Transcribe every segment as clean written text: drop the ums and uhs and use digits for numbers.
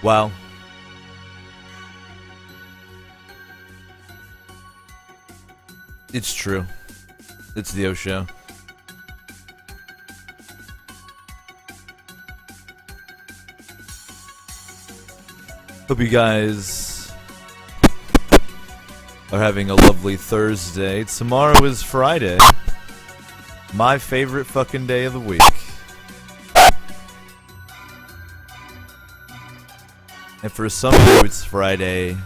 Wow. It's true. It's the O show. Hope you guys are having a lovely Thursday. Tomorrow is Friday. My favorite fucking day of the week. And for some of you, it's Friday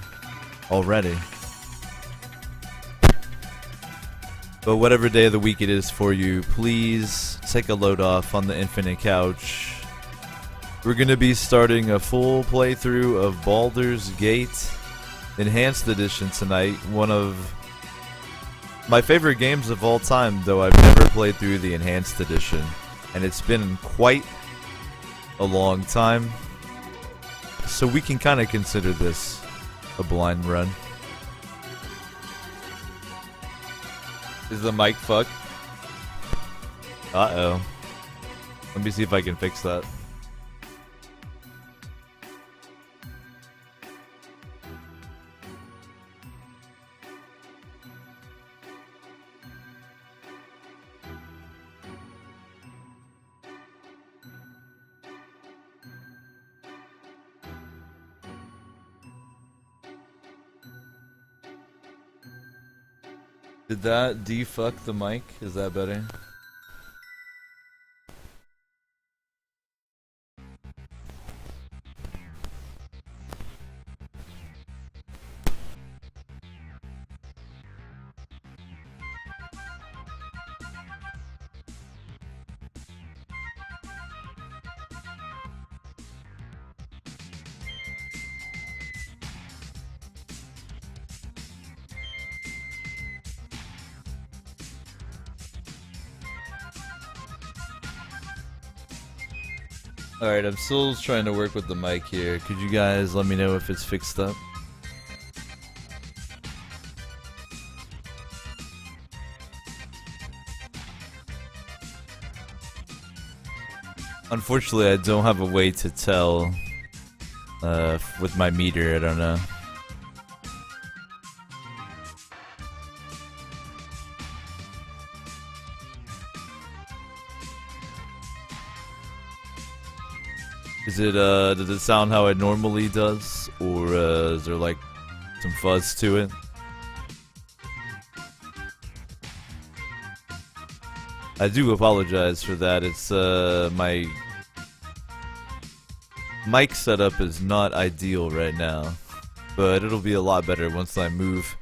already. But whatever day of the week it is for you, please take a load off on the Infinite Couch. We're going to be starting a full playthrough of Baldur's Gate Enhanced Edition tonight. One of my favorite games of all time, though I've never played through the Enhanced Edition. And it's been quite a long time. So we can kind of consider this a blind run. Is the mic fucked? Uh-oh. Let me see if I can fix that. Did that defuck the mic? Is that better? Alright, I'm still trying to work with the mic here. Could you guys let me know if it's fixed up? Unfortunately, I don't have a way to tell with my meter. I don't know. Is it, does it sound how it normally does? Or, is there, like, some fuzz to it? I do apologize for that. It's, my mic setup is not ideal right now. But it'll be a lot better once I move.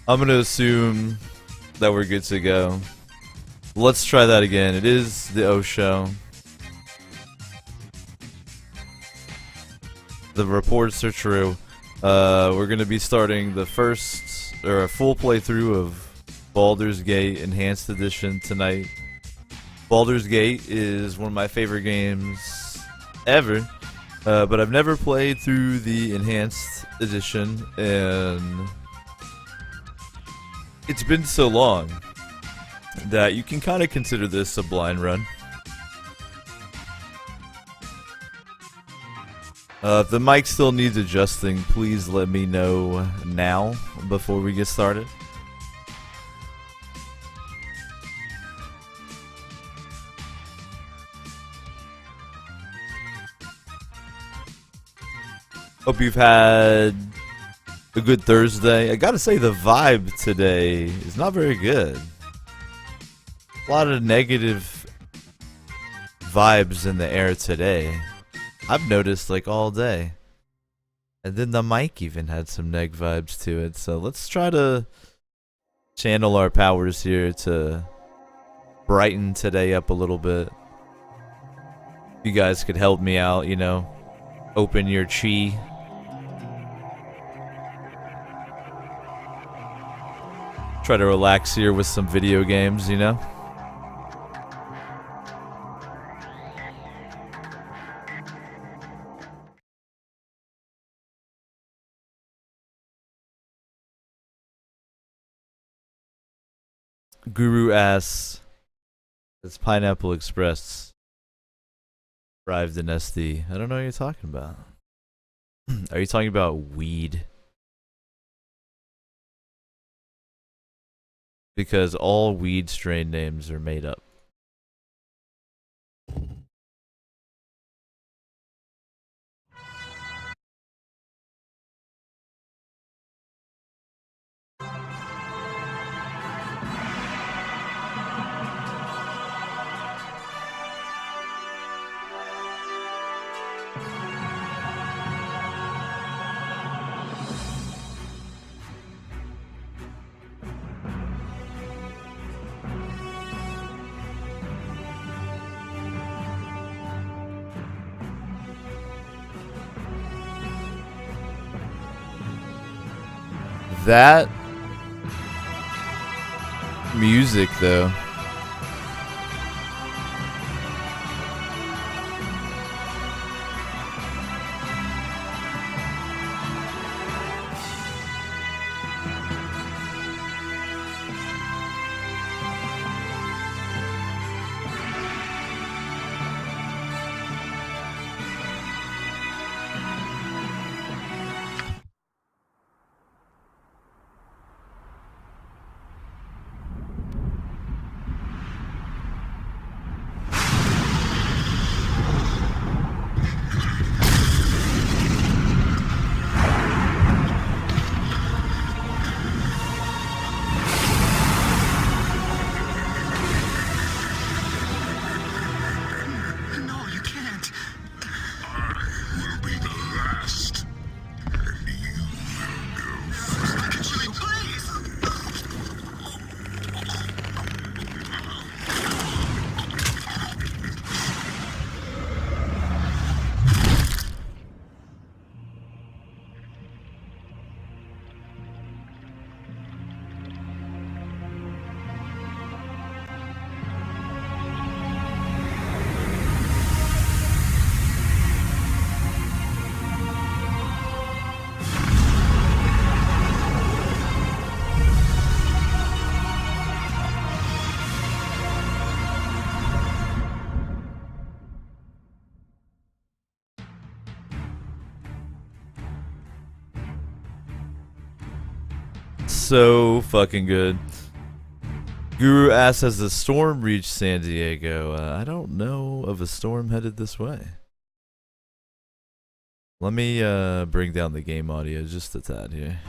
I'm gonna assume that we're good to go. Let's try that again. It is the O show. The reports are true. We're gonna be starting the first, or a full playthrough of Baldur's Gate Enhanced Edition tonight. Baldur's Gate is one of my favorite games ever, but I've never played through the Enhanced Edition, and it's been so long that you can kind of consider this a blind run. If the mic still needs adjusting, please let me know now before we get started. Hope you've had a good Thursday. I gotta say, the vibe today is not very good. A lot of negative vibes in the air today. I've noticed, like, all day. And then the mic even had some neg vibes to it. So let's try to channel our powers here to brighten today up a little bit. You guys could help me out, you know. Open your chi. Try to relax here with some video games, you know? Guru asks, "Has Pineapple Express arrived in SD?" I don't know what you're talking about. Are you talking about weed? Because all weed strain names are made up. That music, though. So fucking good. Guru asks, has the storm reached San Diego? I don't know of a storm headed this way. Let me bring down the game audio just a tad here.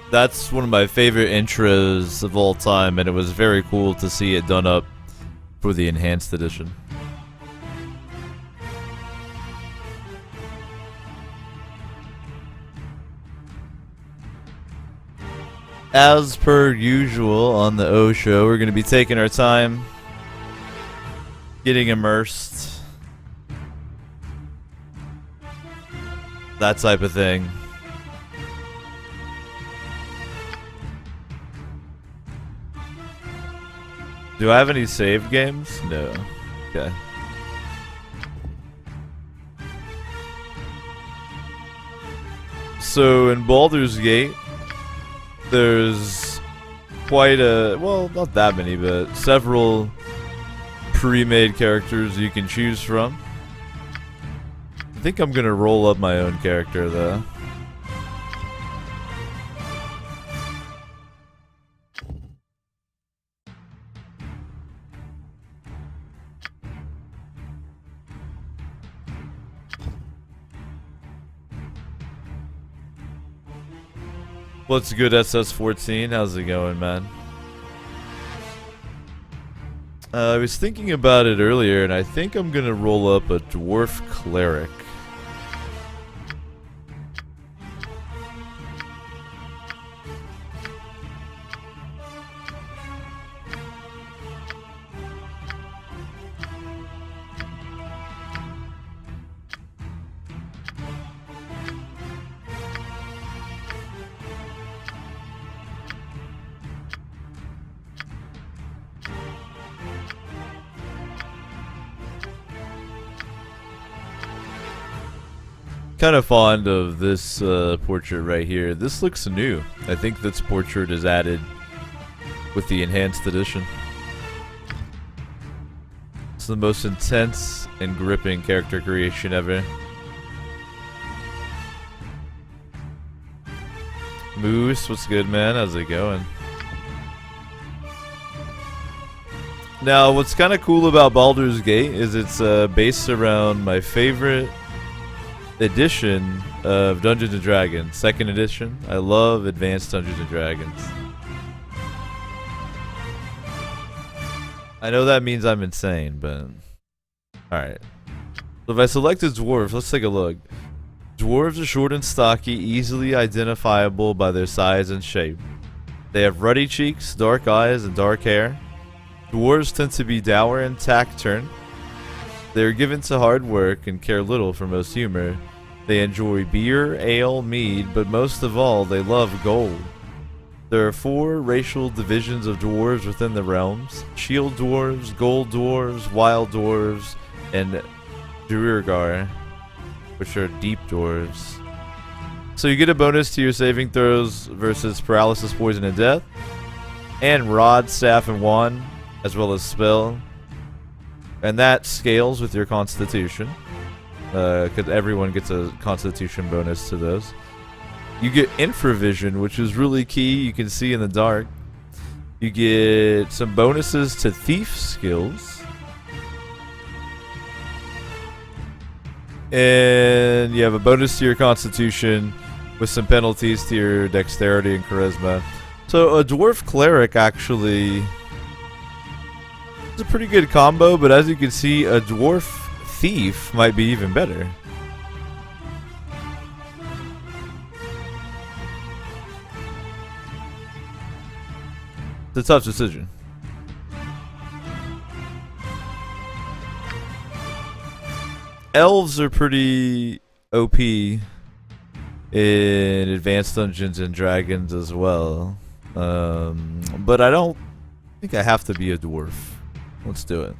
That's one of my favorite intros of all time, and it was very cool to see it done up for the enhanced edition. As per usual on the O show, we're going to be taking our time, getting immersed, that type of thing. Do I have any saved games? No. Okay. So in Baldur's Gate, there's quite a, well, not that many, but several pre-made characters you can choose from. I think I'm gonna roll up my own character though. What's good, SS14? How's it going, man? I was thinking about it earlier, and I think I'm gonna roll up a dwarf cleric. kind of fond of this portrait right here. This looks new. I think this portrait is added with the enhanced edition. It's the most intense and gripping character creation ever. Moose, what's good, man? How's it going? Now, what's kind of cool about Baldur's Gate is it's based around my favorite edition of Dungeons & Dragons, 2nd edition. I love Advanced Dungeons & Dragons. I know that means I'm insane, but... Alright. So if I select a dwarf, let's take a look. Dwarves are short and stocky, easily identifiable by their size and shape. They have ruddy cheeks, dark eyes, and dark hair. Dwarves tend to be dour and taciturn. They are given to hard work and care little for most humor. They enjoy beer, ale, mead, but most of all, they love gold. There are 4 racial divisions of dwarves within the realms: shield dwarves, gold dwarves, wild dwarves, and Duergar, which are deep dwarves. So you get a bonus to your saving throws versus paralysis, poison, and death, and rod, staff, and wand, as well as spell. And that scales with your constitution, because everyone gets a constitution bonus to those. You get infravision, which is really key. You can see in the dark. You get some bonuses to thief skills. And you have a bonus to your constitution with some penalties to your dexterity and charisma. So a dwarf cleric actually is a pretty good combo, but as you can see, a dwarf thief might be even better. It's a tough decision. Elves are pretty OP in Advanced Dungeons and Dragons as well. But I don't think I have to be a dwarf. Let's do it.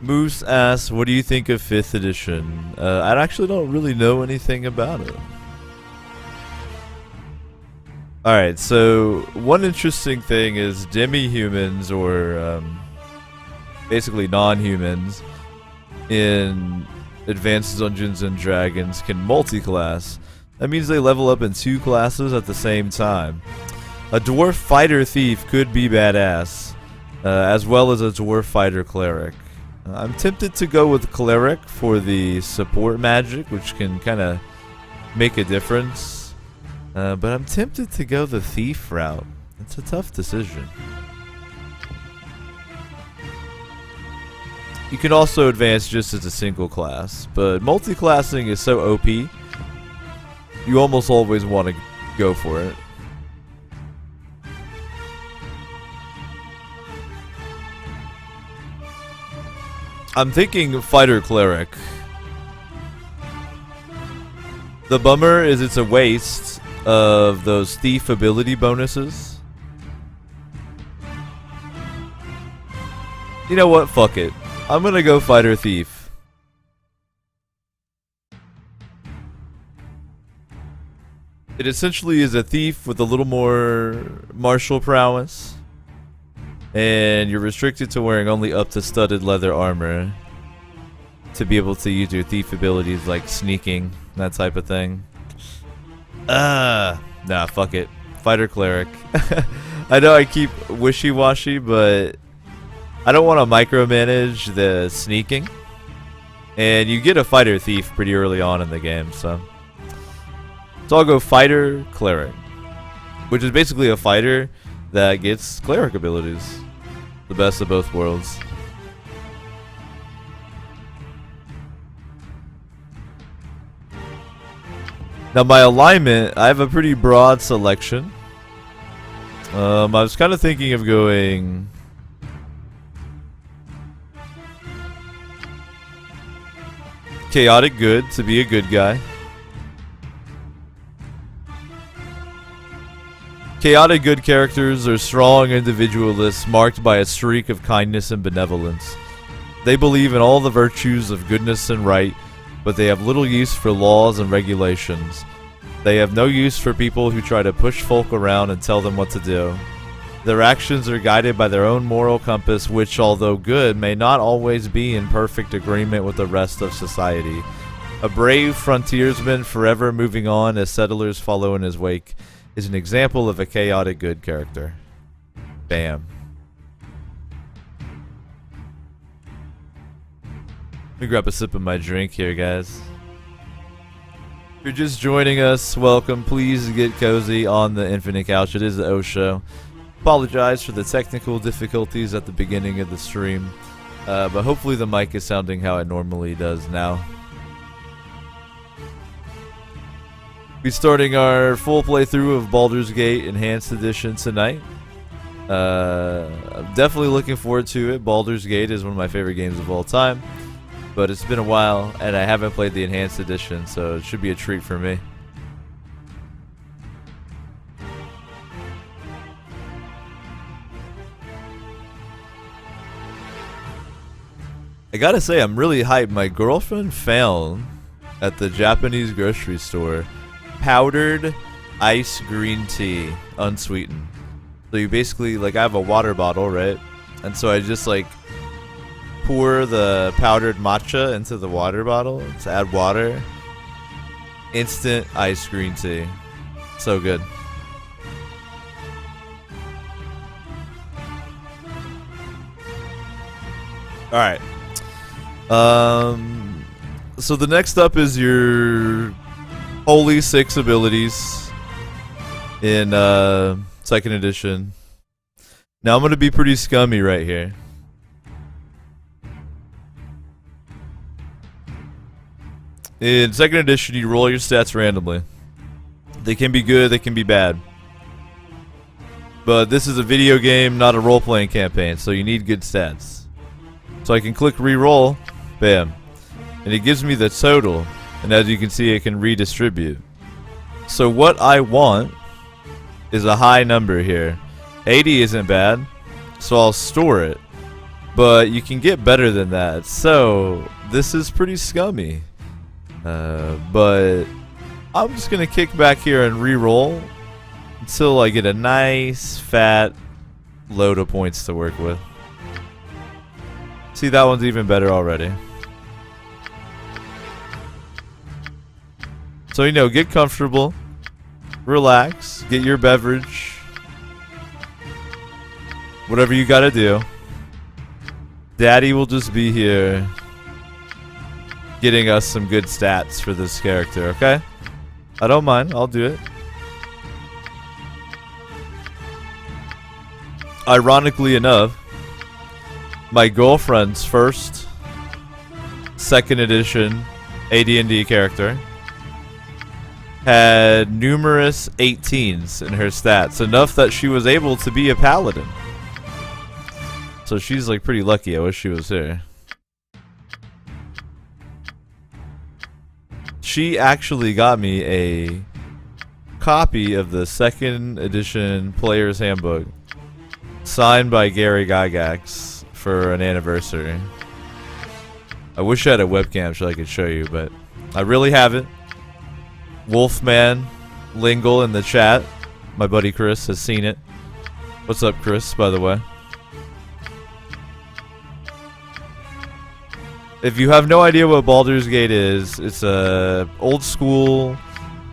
Moose asks, what do you think of 5th edition? I actually don't really know anything about it. Alright, so one interesting thing is demi-humans, or basically non-humans, in Advanced Dungeons and Dragons can multi-class. That means they level up in 2 classes at the same time. A dwarf fighter thief could be badass, as well as a dwarf fighter cleric. I'm tempted to go with cleric for the support magic, which can kind of make a difference. But I'm tempted to go the thief route. It's a tough decision. You can also advance just as a single class, but multi-classing is so OP, you almost always want to go for it. I'm thinking fighter cleric. The bummer is it's a waste of those thief ability bonuses. You know what? Fuck it. I'm gonna go fighter thief. It essentially is a thief with a little more martial prowess. And you're restricted to wearing only up to studded leather armor to be able to use your thief abilities like sneaking, that type of thing. Nah, fuck it. Fighter cleric. I know I keep wishy-washy, but I don't want to micromanage the sneaking. And you get a fighter thief pretty early on in the game, so I'll go fighter cleric, which is basically a fighter that gets cleric abilities. The best of both worlds. Now my alignment, I have a pretty broad selection. I was kind of thinking of going chaotic good to be a good guy. Chaotic good characters are strong individualists marked by a streak of kindness and benevolence. They believe in all the virtues of goodness and right, but they have little use for laws and regulations. They have no use for people who try to push folk around and tell them what to do. Their actions are guided by their own moral compass, which, although good, may not always be in perfect agreement with the rest of society. A brave frontiersman forever moving on as settlers follow in his wake is an example of a chaotic good character. Bam. Let me grab a sip of my drink here, guys. If you're just joining us, welcome. Please get cozy on the Infinite Couch. It is the O Show. Apologize for the technical difficulties at the beginning of the stream, but hopefully the mic is sounding how it normally does now. We're starting our full playthrough of Baldur's Gate Enhanced Edition tonight. I'm definitely looking forward to it. Baldur's Gate is one of my favorite games of all time, but it's been a while and I haven't played the Enhanced Edition, so it should be a treat for me. I gotta say, I'm really hyped. My girlfriend found at the Japanese grocery store powdered ice green tea, unsweetened. So you basically, like, I have a water bottle, right? And so I just, like, pour the powdered matcha into the water bottle to add water. Instant ice green tea. So good. Alright. So the next up is your Holy 6 abilities in 2nd edition. Now I'm gonna be pretty scummy right here. In 2nd edition, you roll your stats randomly. They can be good, they can be bad. But this is a video game, not a role-playing campaign, so you need good stats. So I can click re-roll, bam, and it gives me the total, and as you can see, it can redistribute. So what I want is a high number here. 80 isn't bad, so I'll store it, but you can get better than that. So this is pretty scummy, but I'm just gonna kick back here and re-roll until I get a nice fat load of points to work with. See, that one's even better already. So, you know, get comfortable, relax, get your beverage, whatever you gotta do. Daddy will just be here getting us some good stats for this character, okay? I don't mind, I'll do it. Ironically enough, my girlfriend's first 2nd edition AD&D character had numerous 18s in her stats, enough that she was able to be a paladin. So she's like pretty lucky. I wish she was here. She actually got me a copy of the 2nd edition Player's Handbook signed by gygax for an anniversary. I wish I had a webcam so I could show you, but I really haven't. Wolfman Lingle in the chat, my buddy Chris, has seen it. What's up, Chris, by the way? If you have no idea what Baldur's Gate is, it's a old school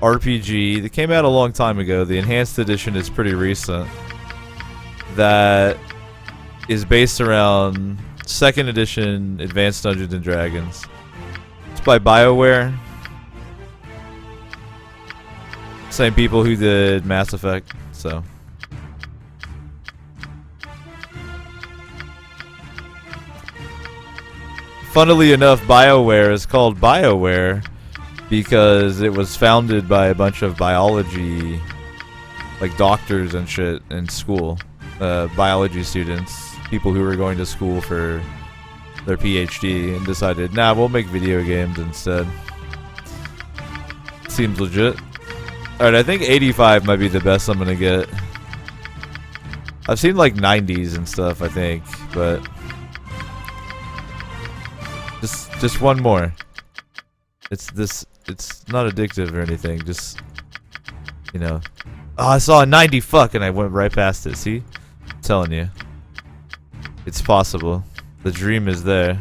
RPG that came out a long time ago. The Enhanced Edition is pretty recent. That is based around 2nd edition Advanced Dungeons and Dragons. It's by BioWare. Same people who did Mass Effect, so. Funnily enough, BioWare is called BioWare because it was founded by a bunch of biology, like doctors and shit in school. Biology students, people who were going to school for their PhD and decided, nah, we'll make video games instead. Seems legit. Alright, I think 85 might be the best I'm gonna get. I've seen like 90s and stuff, I think, but Just one more. It's not addictive or anything. Just, you know. Oh, I saw a 90 fuck and I went right past it. See? I'm telling you. It's possible. The dream is there.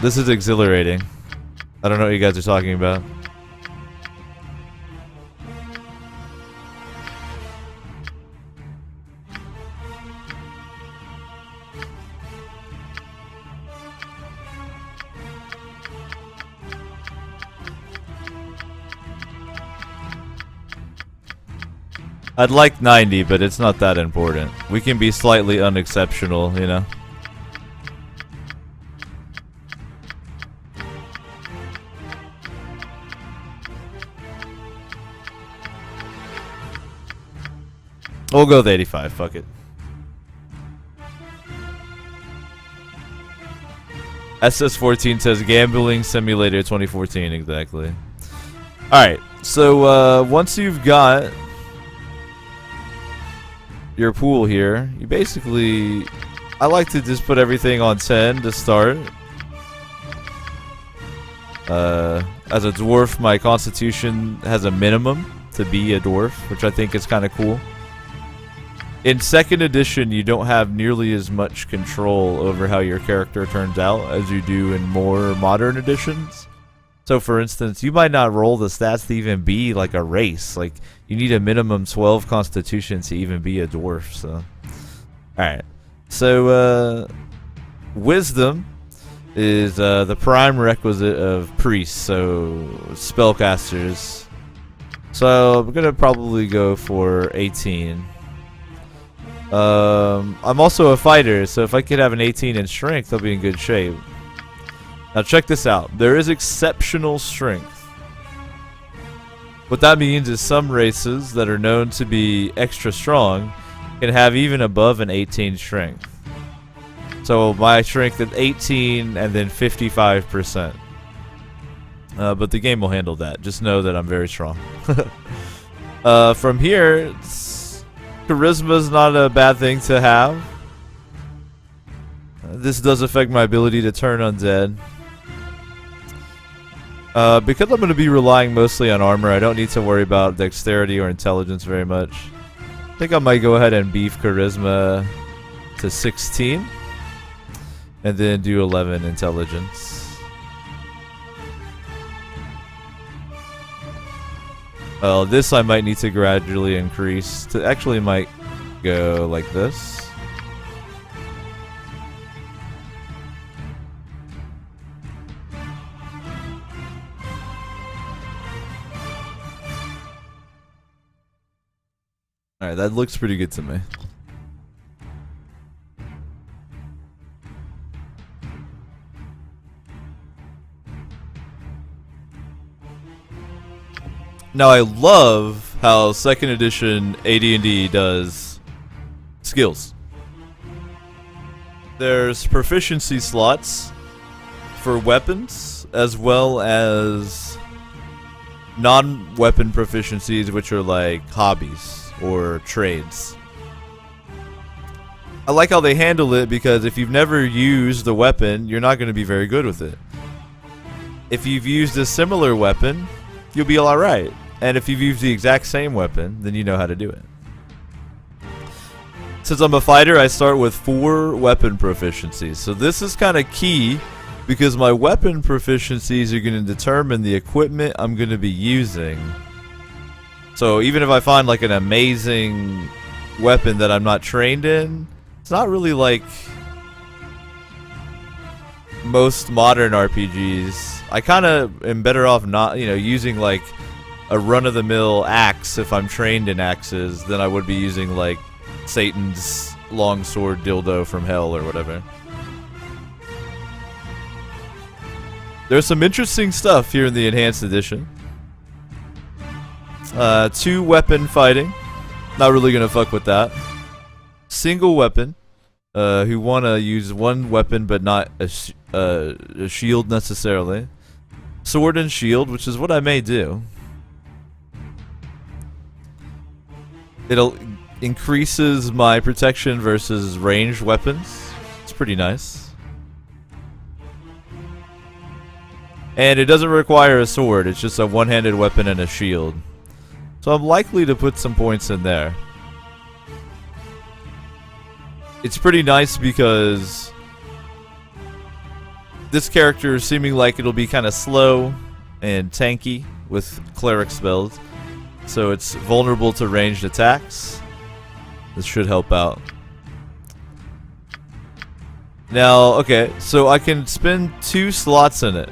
This is exhilarating. I don't know what you guys are talking about. I'd like 90, but it's not that important. We can be slightly unexceptional, you know? We'll go with 85, fuck it. SS14 says Gambling Simulator 2014, exactly. Alright, so once you've got your pool here, you basically... I like to just put everything on 10 to start. As a dwarf, my constitution has a minimum to be a dwarf, which I think is kind of cool. In 2nd edition, you don't have nearly as much control over how your character turns out as you do in more modern editions. So for instance, you might not roll the stats to even be like a race. Like, you need a minimum 12 constitution to even be a dwarf, so. Alright. So, wisdom is the prime requisite of priests, so spellcasters. So I'm gonna probably go for 18. I'm also a fighter, so if I could have an 18 in strength, I'll be in good shape. Now check this out. There is exceptional strength. What that means is some races that are known to be extra strong can have even above an 18 strength. So my strength is 18 and then 55%. But the game will handle that. Just know that I'm very strong. From here, charisma is not a bad thing to have. This does affect my ability to turn undead. Because I'm going to be relying mostly on armor, I don't need to worry about dexterity or intelligence very much. I think I might go ahead and beef charisma to 16. And then do 11 intelligence. Well, this I might need to gradually increase. To actually might go like this. Alright, that looks pretty good to me. Now I love how 2nd edition AD&D does skills. There's proficiency slots for weapons as well as non-weapon proficiencies, which are like hobbies or trades. I like how they handle it because if you've never used the weapon, you're not going to be very good with it. If you've used a similar weapon, you'll be alright. And if you've used the exact same weapon, then you know how to do it. Since I'm a fighter, I start with 4 weapon proficiencies. So this is kind of key because my weapon proficiencies are going to determine the equipment I'm going to be using. So even if I find like an amazing weapon that I'm not trained in, it's not really like most modern RPGs. I kind of am better off not, using like a run-of-the-mill axe if I'm trained in axes than I would be using like Satan's longsword dildo from hell or whatever. There's some interesting stuff here in the enhanced edition. 2 weapon fighting. Not really gonna fuck with that. Single weapon. Who wanna use one weapon but not a shield necessarily. Sword and shield, which is what I may do. It'll increases my protection versus ranged weapons. It's pretty nice. And it doesn't require a sword, it's just a one-handed weapon and a shield. So I'm likely to put some points in there. It's pretty nice because this character is seeming like it'll be kind of slow and tanky with cleric spells. So it's vulnerable to ranged attacks. This should help out. Now, okay, so I can spend 2 slots in it.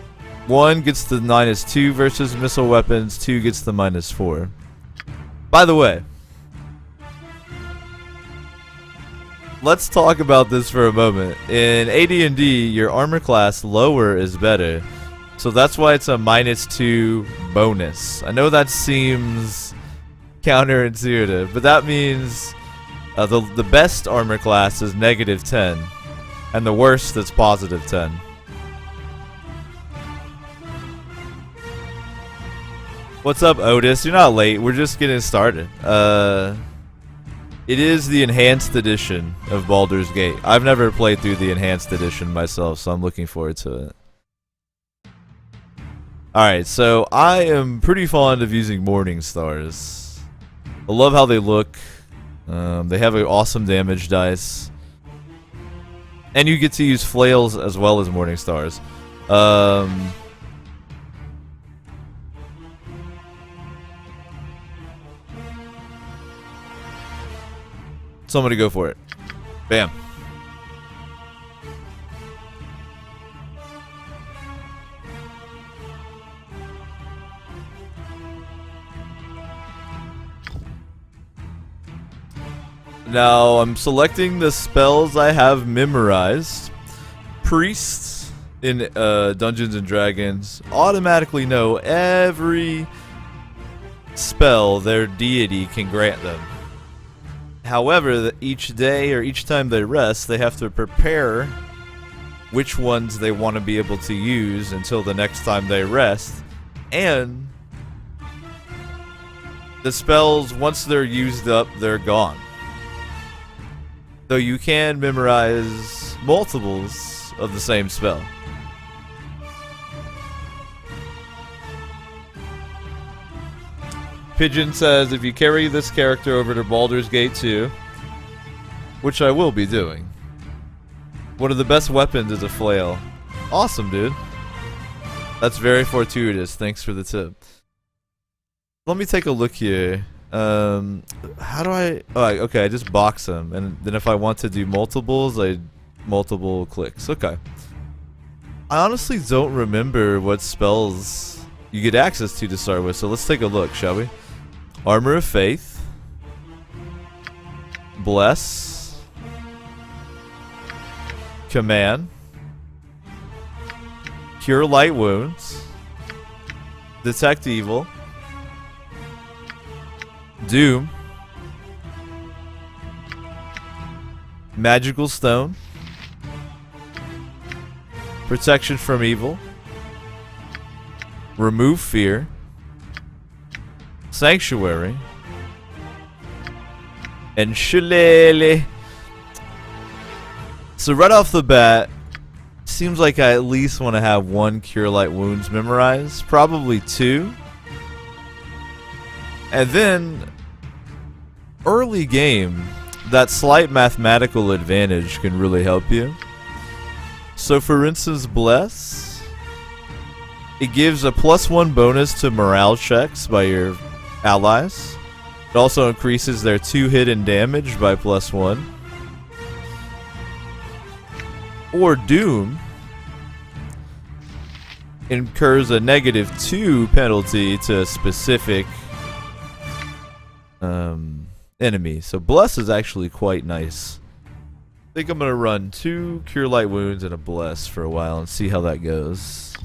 1 gets the -2 versus missile weapons, 2 gets the -4. By the way, let's talk about this for a moment. In AD&D, your armor class lower is better. So that's why it's a -2 bonus. I know that seems counterintuitive, but that means the best armor class is -10, and the worst is +10. What's up, Otis? You're not late. We're just getting started. It is the Enhanced Edition of Baldur's Gate. I've never played through the Enhanced Edition myself, so I'm looking forward to it. Alright, so I am pretty fond of using Morning Stars. I love how they look. They have an awesome damage dice. And you get to use flails as well as Morning Stars. Somebody go for it. Bam. Now I'm selecting the spells I have memorized. Priests in Dungeons and Dragons automatically know every spell their deity can grant them. However, each day or each time they rest, they have to prepare which ones they want to be able to use until the next time they rest. And the spells, once they're used up, they're gone. Though you can memorize multiples of the same spell. Pigeon says, if you carry this character over to Baldur's Gate 2, which I will be doing, one of the best weapons is a flail. Awesome, dude. That's very fortuitous. Thanks for the tip. Let me take a look here. How do I... Oh, okay, I just box them. And then if I want to do multiples, I multiple clicks. Okay. I honestly don't remember what spells you get access to start with, so let's take a look, shall we? Armor of Faith, Bless, Command, Cure Light Wounds, Detect Evil, Doom, Magical Stone, Protection from Evil, Remove Fear, Sanctuary, and Shillelagh. So right off the bat, seems like I at least want to have 1 Cure Light Wounds memorized, probably 2. And then, early game, that slight mathematical advantage can really help you. So for instance, Bless, it gives a +1 bonus to morale checks by your allies. It also increases their 2 hit and damage by +1. Or Doom incurs a -2 penalty to a specific enemy. So Bless is actually quite nice. I think I'm going to run 2 Cure Light Wounds and a Bless for a while and see how that goes.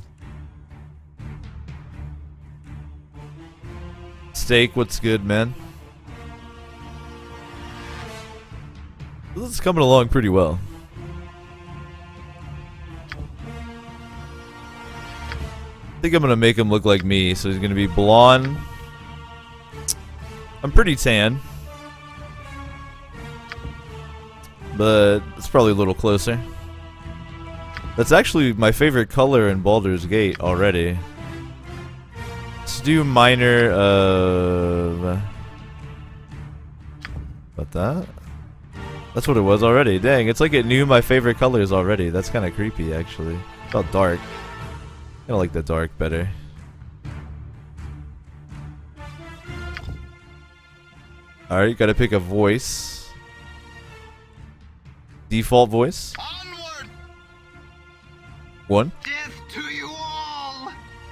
Steak, what's good, man? This is coming along pretty well. I think I'm gonna make him look like me, so he's gonna be blonde. I'm pretty tan, but it's probably a little closer. That's actually my favorite color in Baldur's Gate already. Let's do minor of... About that? That's what it was already. Dang, it's like it knew my favorite colors already. That's kind of creepy, actually. It felt dark. I like the dark better. Alright, gotta pick a voice. Default voice. Onward! 1. Death to you all!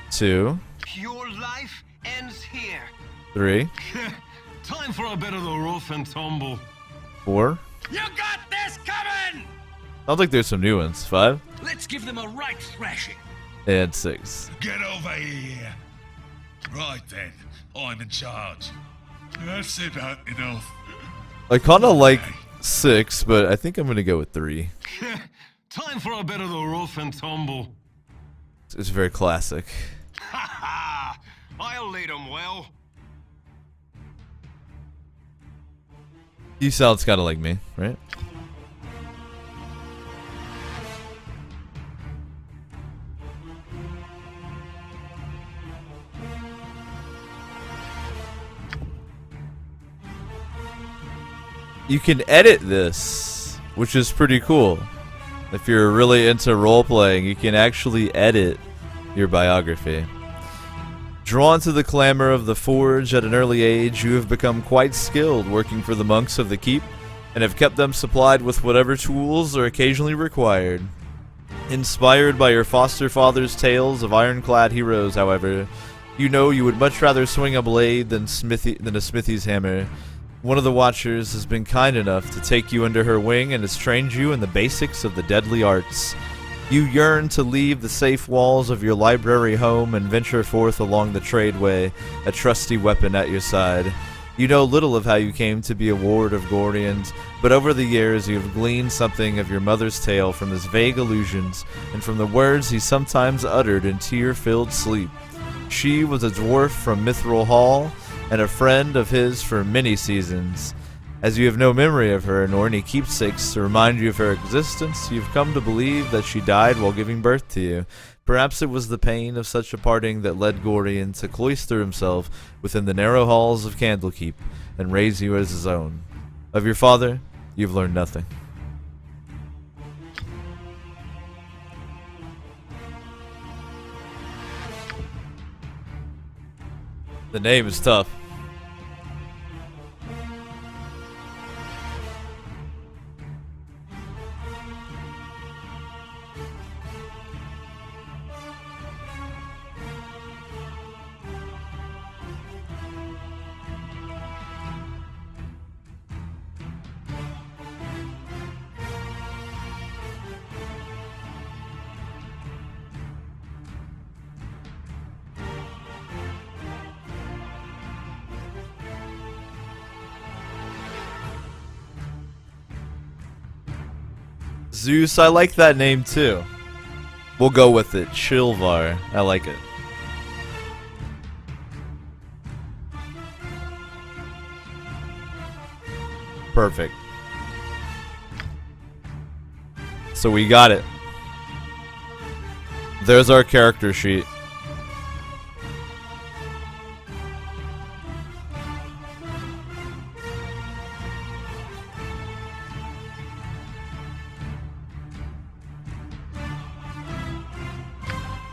2. Your life ends here. 3. Time for a bit of the rough and tumble. 4. You got this coming! Sounds like there's some new ones. 5. Let's give them a right thrashing. And 6. Get over here. Right then, I'm in charge. That's about enough. I kind of like 6, but I think I'm gonna go with 3. Time for a bit of the rough and tumble. It's very classic. Ha ha! I'll lead 'em well. He sounds kind of like me, right? You can edit this, which is pretty cool. If you're really into role-playing, you can actually edit your biography. Drawn to the clamor of the forge at an early age, you have become quite skilled working for the monks of the keep, and have kept them supplied with whatever tools are occasionally required. Inspired by your foster father's tales of ironclad heroes, however, you know you would much rather swing a blade than a smithy's hammer. One of the Watchers has been kind enough to take you under her wing and has trained you in the basics of the deadly arts. You yearn to leave the safe walls of your library home and venture forth along the tradeway, a trusty weapon at your side. You know little of how you came to be a ward of Gordians, but over the years you have gleaned something of your mother's tale from his vague allusions and from the words he sometimes uttered in tear-filled sleep. She was a dwarf from Mithril Hall, and a friend of his for many seasons. As you have no memory of her, nor any keepsakes to remind you of her existence, you've come to believe that she died while giving birth to you. Perhaps it was the pain of such a parting that led Gordian to cloister himself within the narrow halls of Candlekeep and raise you as his own. Of your father, you've learned nothing. The name is tough. Zeus, I like that name too. We'll go with it. Chilvar. I like it. Perfect. So we got it. There's our character sheet.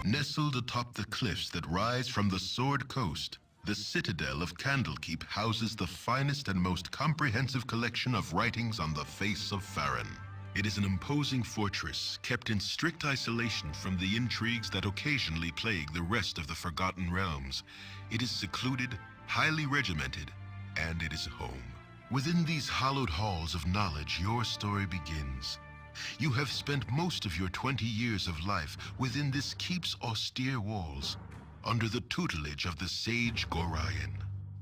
Nestled atop the cliffs that rise from the Sword Coast, the citadel of Candlekeep houses the finest and most comprehensive collection of writings on the face of Farron. It is an imposing fortress, kept in strict isolation from the intrigues that occasionally plague the rest of the Forgotten Realms. It is secluded, highly regimented, and it is home. Within these hallowed halls of knowledge, your story begins. You have spent most of your 20 years of life within this keep's austere walls, under the tutelage of the sage Gorion.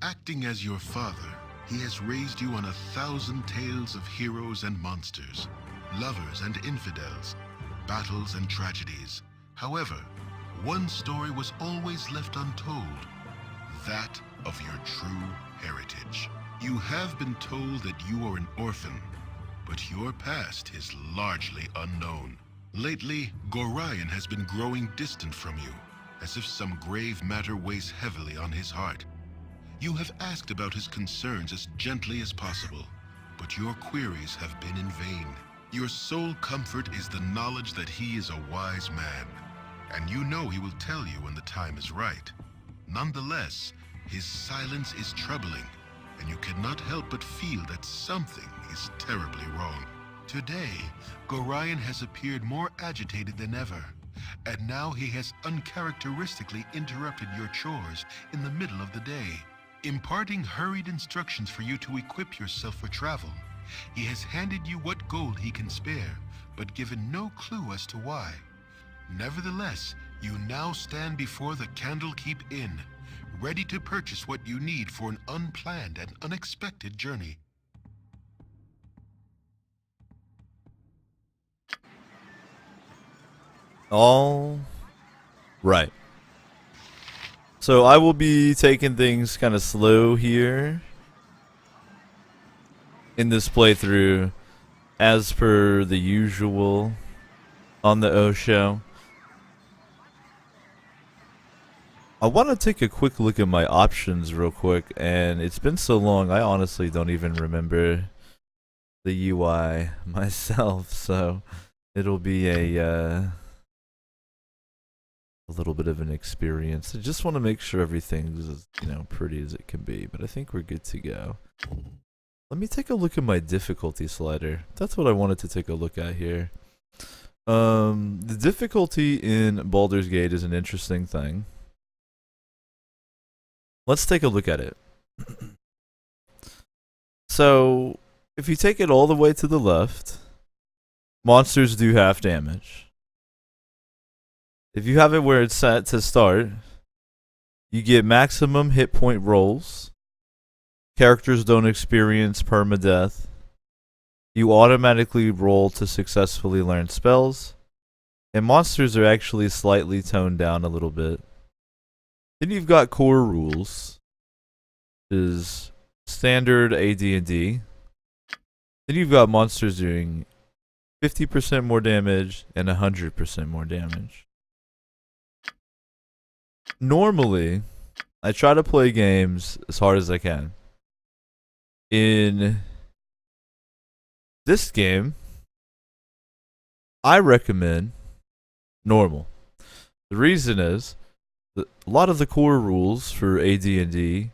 Acting as your father, he has raised you on 1,000 tales of heroes and monsters, lovers and infidels, battles and tragedies. However, one story was always left untold, that of your true heritage. You have been told that you are an orphan, but your past is largely unknown. Lately, Gorion has been growing distant from you, as if some grave matter weighs heavily on his heart. You have asked about his concerns as gently as possible, but your queries have been in vain. Your sole comfort is the knowledge that he is a wise man, and you know he will tell you when the time is right. Nonetheless, his silence is troubling, and you cannot help but feel that something is terribly wrong. Today, Gorion has appeared more agitated than ever, and now he has uncharacteristically interrupted your chores in the middle of the day, imparting hurried instructions for you to equip yourself for travel. He has handed you what gold he can spare, but given no clue as to why. Nevertheless, you now stand before the Candlekeep Inn, ready to purchase what you need for an unplanned and unexpected journey. All right. So I will be taking things kind of slow here in this playthrough, as per the usual on the O Show. I want to take a quick look at my options real quick, and it's been so long I honestly don't even remember the UI myself, so it'll be a little bit of an experience. I just want to make sure everything's as, pretty as it can be, but I think we're good to go. Let me take a look at my difficulty slider. That's what I wanted to take a look at here. The difficulty in Baldur's Gate is an interesting thing. Let's take a look at it. So, if you take it all the way to the left, monsters do half damage. If you have it where it's set to start, you get maximum hit point rolls. Characters don't experience permadeath. You automatically roll to successfully learn spells. And monsters are actually slightly toned down a little bit. Then you've got core rules, which is standard AD&D. Then you've got monsters doing 50% more damage and 100% more damage. Normally, I try to play games as hard as I can. In this game, I recommend normal. The reason is that a lot of the core rules for AD&D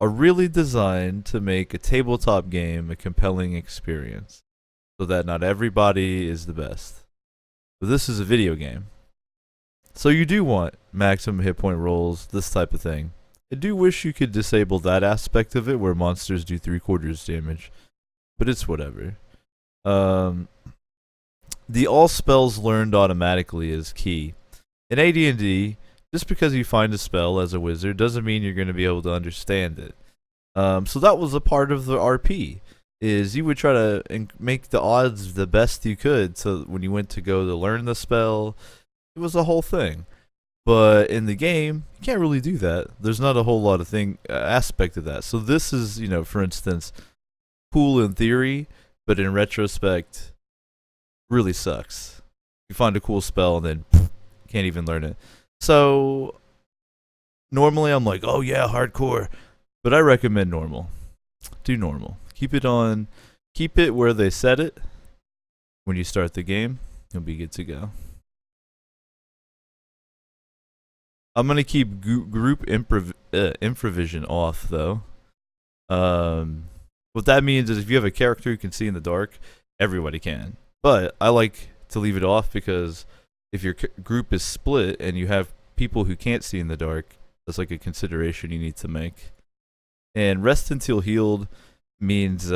are really designed to make a tabletop game a compelling experience, so that not everybody is the best. But this is a video game. So you do want maximum hit point rolls, this type of thing. I do wish you could disable that aspect of it where monsters do 3/4 damage, but it's whatever. The all spells learned automatically is key. In AD&D, just because you find a spell as a wizard doesn't mean you're going to be able to understand it. So that was a part of the RP, is you would try to make the odds the best you could, so when you went to go to learn the spell, it was a whole thing. But in the game, you can't really do that. There's not a whole lot of aspect of that. So this is, for instance, cool in theory, but in retrospect, really sucks. You find a cool spell and then can't even learn it. So normally I'm like, oh yeah, hardcore, but I recommend normal. Do normal. Keep it where they set it. When you start the game, you'll be good to go. I'm gonna keep group infravision off though. What that means is if you have a character who can see in the dark, everybody can. But I like to leave it off because if your group is split and you have people who can't see in the dark, that's like a consideration you need to make. And rest until healed means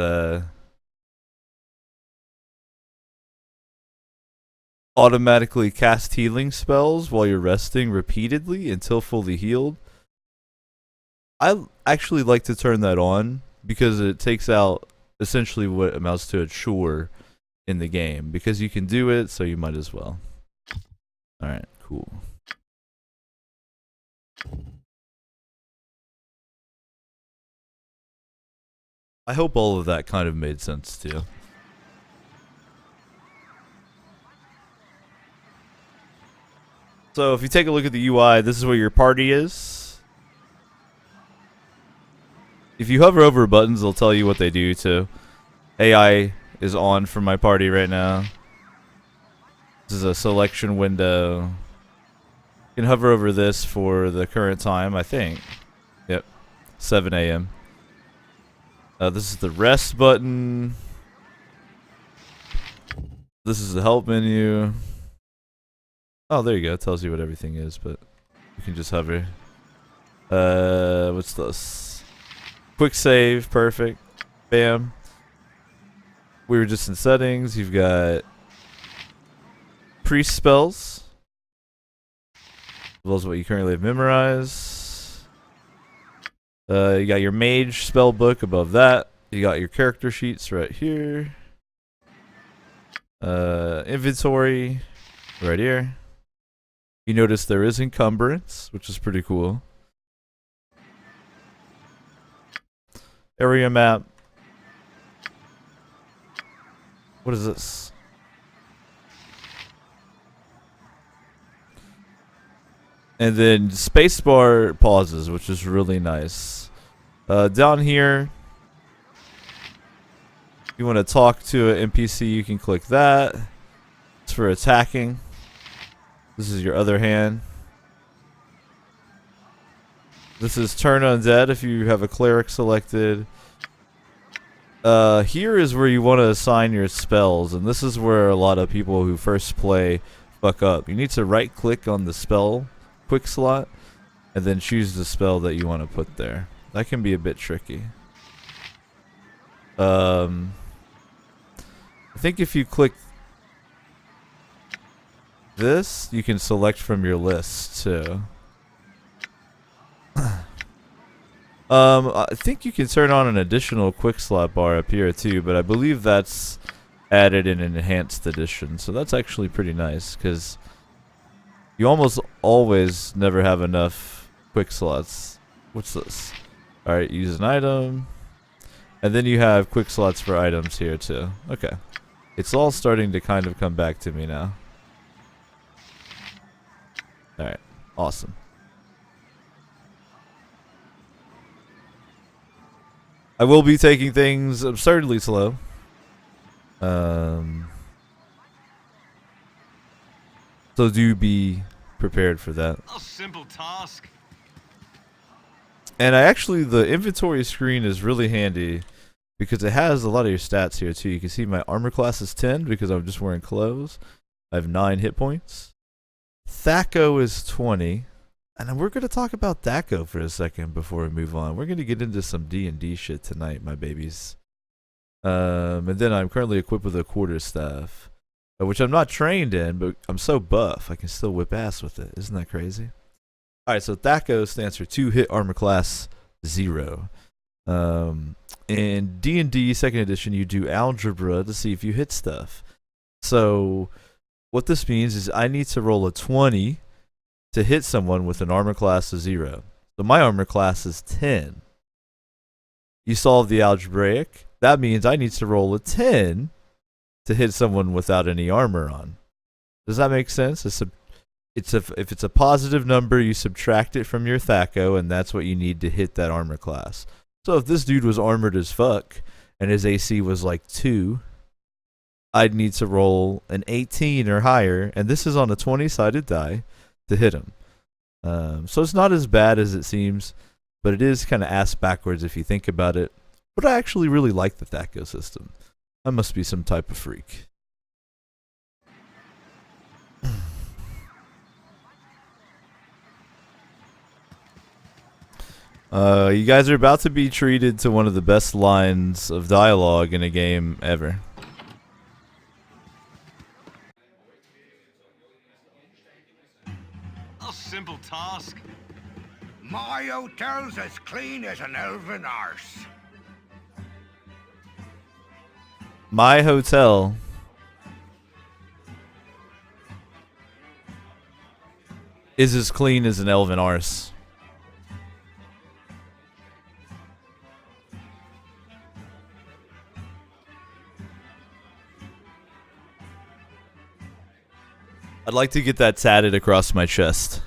automatically cast healing spells while you're resting repeatedly until fully healed. I actually like to turn that on because it takes out essentially what amounts to a chore in the game, because you can do it, so you might as well. Alright, cool. I hope all of that kind of made sense to you. So if you take a look at the UI, this is where your party is. If you hover over buttons, they'll tell you what they do too. AI is on for my party right now. This is a selection window. You can hover over this for the current time, I think. Yep, 7 a.m. This is the rest button. This is the help menu. Oh, there you go. It tells you what everything is, but you can just hover. What's this? Quick save, perfect. Bam. We were just in settings. You've got priest spells, as well as what you currently have memorized. You got your mage spell book above that. You got your character sheets right here. Inventory right here. You notice there is encumbrance, which is pretty cool. Area map. What is this? And then spacebar pauses, which is really nice. Down here, if you want to talk to an NPC, you can click that. It's for attacking. This is your other hand. This is turn undead if you have a cleric selected. Here is where you want to assign your spells, and this is where a lot of people who first play fuck up. You need to right click on the spell quick slot and then choose the spell that you want to put there. That can be a bit tricky. I think if you click this, you can select from your list too. I think you can turn on an additional quick slot bar up here too, but I believe that's added in an enhanced edition, so that's actually pretty nice because you almost always never have enough quick slots. What's this? Alright, use an item. And then you have quick slots for items here too. Okay. It's all starting to kind of come back to me now. Alright, awesome. I will be taking things absurdly slow. So do be prepared for that. A simple task. And the inventory screen is really handy because it has a lot of your stats here too. You can see my armor class is 10 because I'm just wearing clothes. I have 9 hit points. Thaco is 20. And we're going to talk about Thaco for a second before we move on. We're going to get into some D&D shit tonight, my babies. And then I'm currently equipped with a quarterstaff, which I'm not trained in, but I'm so buff I can still whip ass with it. Isn't that crazy? Alright, so Thaco stands for 2 hit armor class 0. In D&D 2nd edition, you do algebra to see if you hit stuff. So what this means is I need to roll a 20 to hit someone with an armor class of 0. So my armor class is 10. You solve the algebraic. That means I need to roll a 10 to hit someone without any armor on. Does that make sense? If it's a positive number, you subtract it from your Thaco, and that's what you need to hit that armor class. So if this dude was armored as fuck, and his AC was like 2, I'd need to roll an 18 or higher, and this is on a 20-sided die, to hit him. So it's not as bad as it seems, but it is kind of ass backwards if you think about it. But I actually really like the Thaco system. I must be some type of freak. You guys are about to be treated to one of the best lines of dialogue in a game ever. A simple task. My hotel's as clean as an elven arse. My hotel is as clean as an elven arse. I'd like to get that tatted across my chest.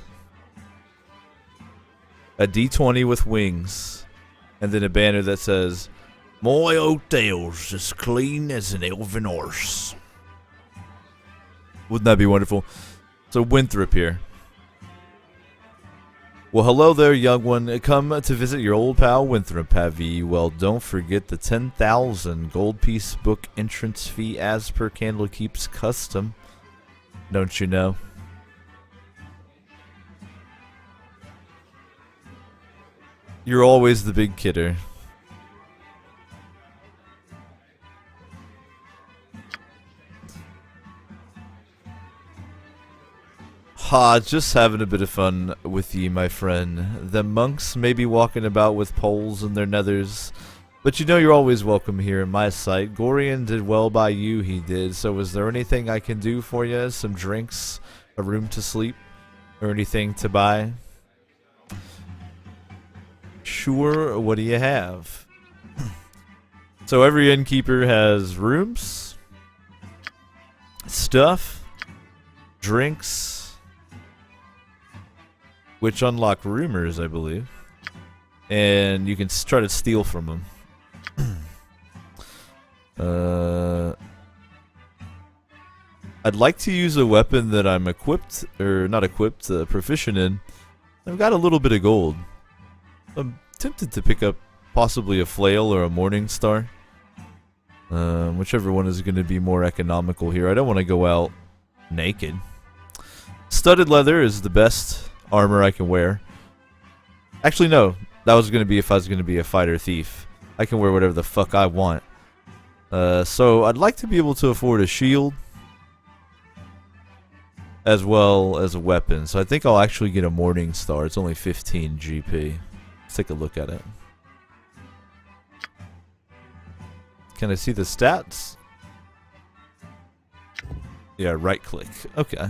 A D20 with wings. And then a banner that says, "My hotel's as clean as an elven horse." Wouldn't that be wonderful? So Winthrop here. Well, hello there, young one. Come to visit your old pal Winthrop, have ye? Well, don't forget the 10,000 gold piece book entrance fee as per Candlekeep's custom. Don't you know? You're always the big kidder. Ha, just having a bit of fun with ye, my friend. The monks may be walking about with poles in their nethers, but you know you're always welcome here in my sight. Gorian did well by you, he did. So is there anything I can do for you? Some drinks, a room to sleep, or anything to buy? Sure, what do you have? So every innkeeper has rooms, stuff, drinks, which unlock rumors, I believe. And you can try to steal from them. I'd like to use a weapon that I'm equipped, or not equipped, proficient in. I've got a little bit of gold. I'm tempted to pick up possibly a flail or a morning star. Whichever one is going to be more economical here. I don't want to go out naked. Studded leather is the best armor I can wear. Actually, no. That was going to be if I was going to be a fighter thief. I can wear whatever the fuck I want. So I'd like to be able to afford a shield as well as a weapon. So I think I'll actually get a morning star. It's only 15 GP. Let's take a look at it. Can I see the stats? Yeah, right click. Okay.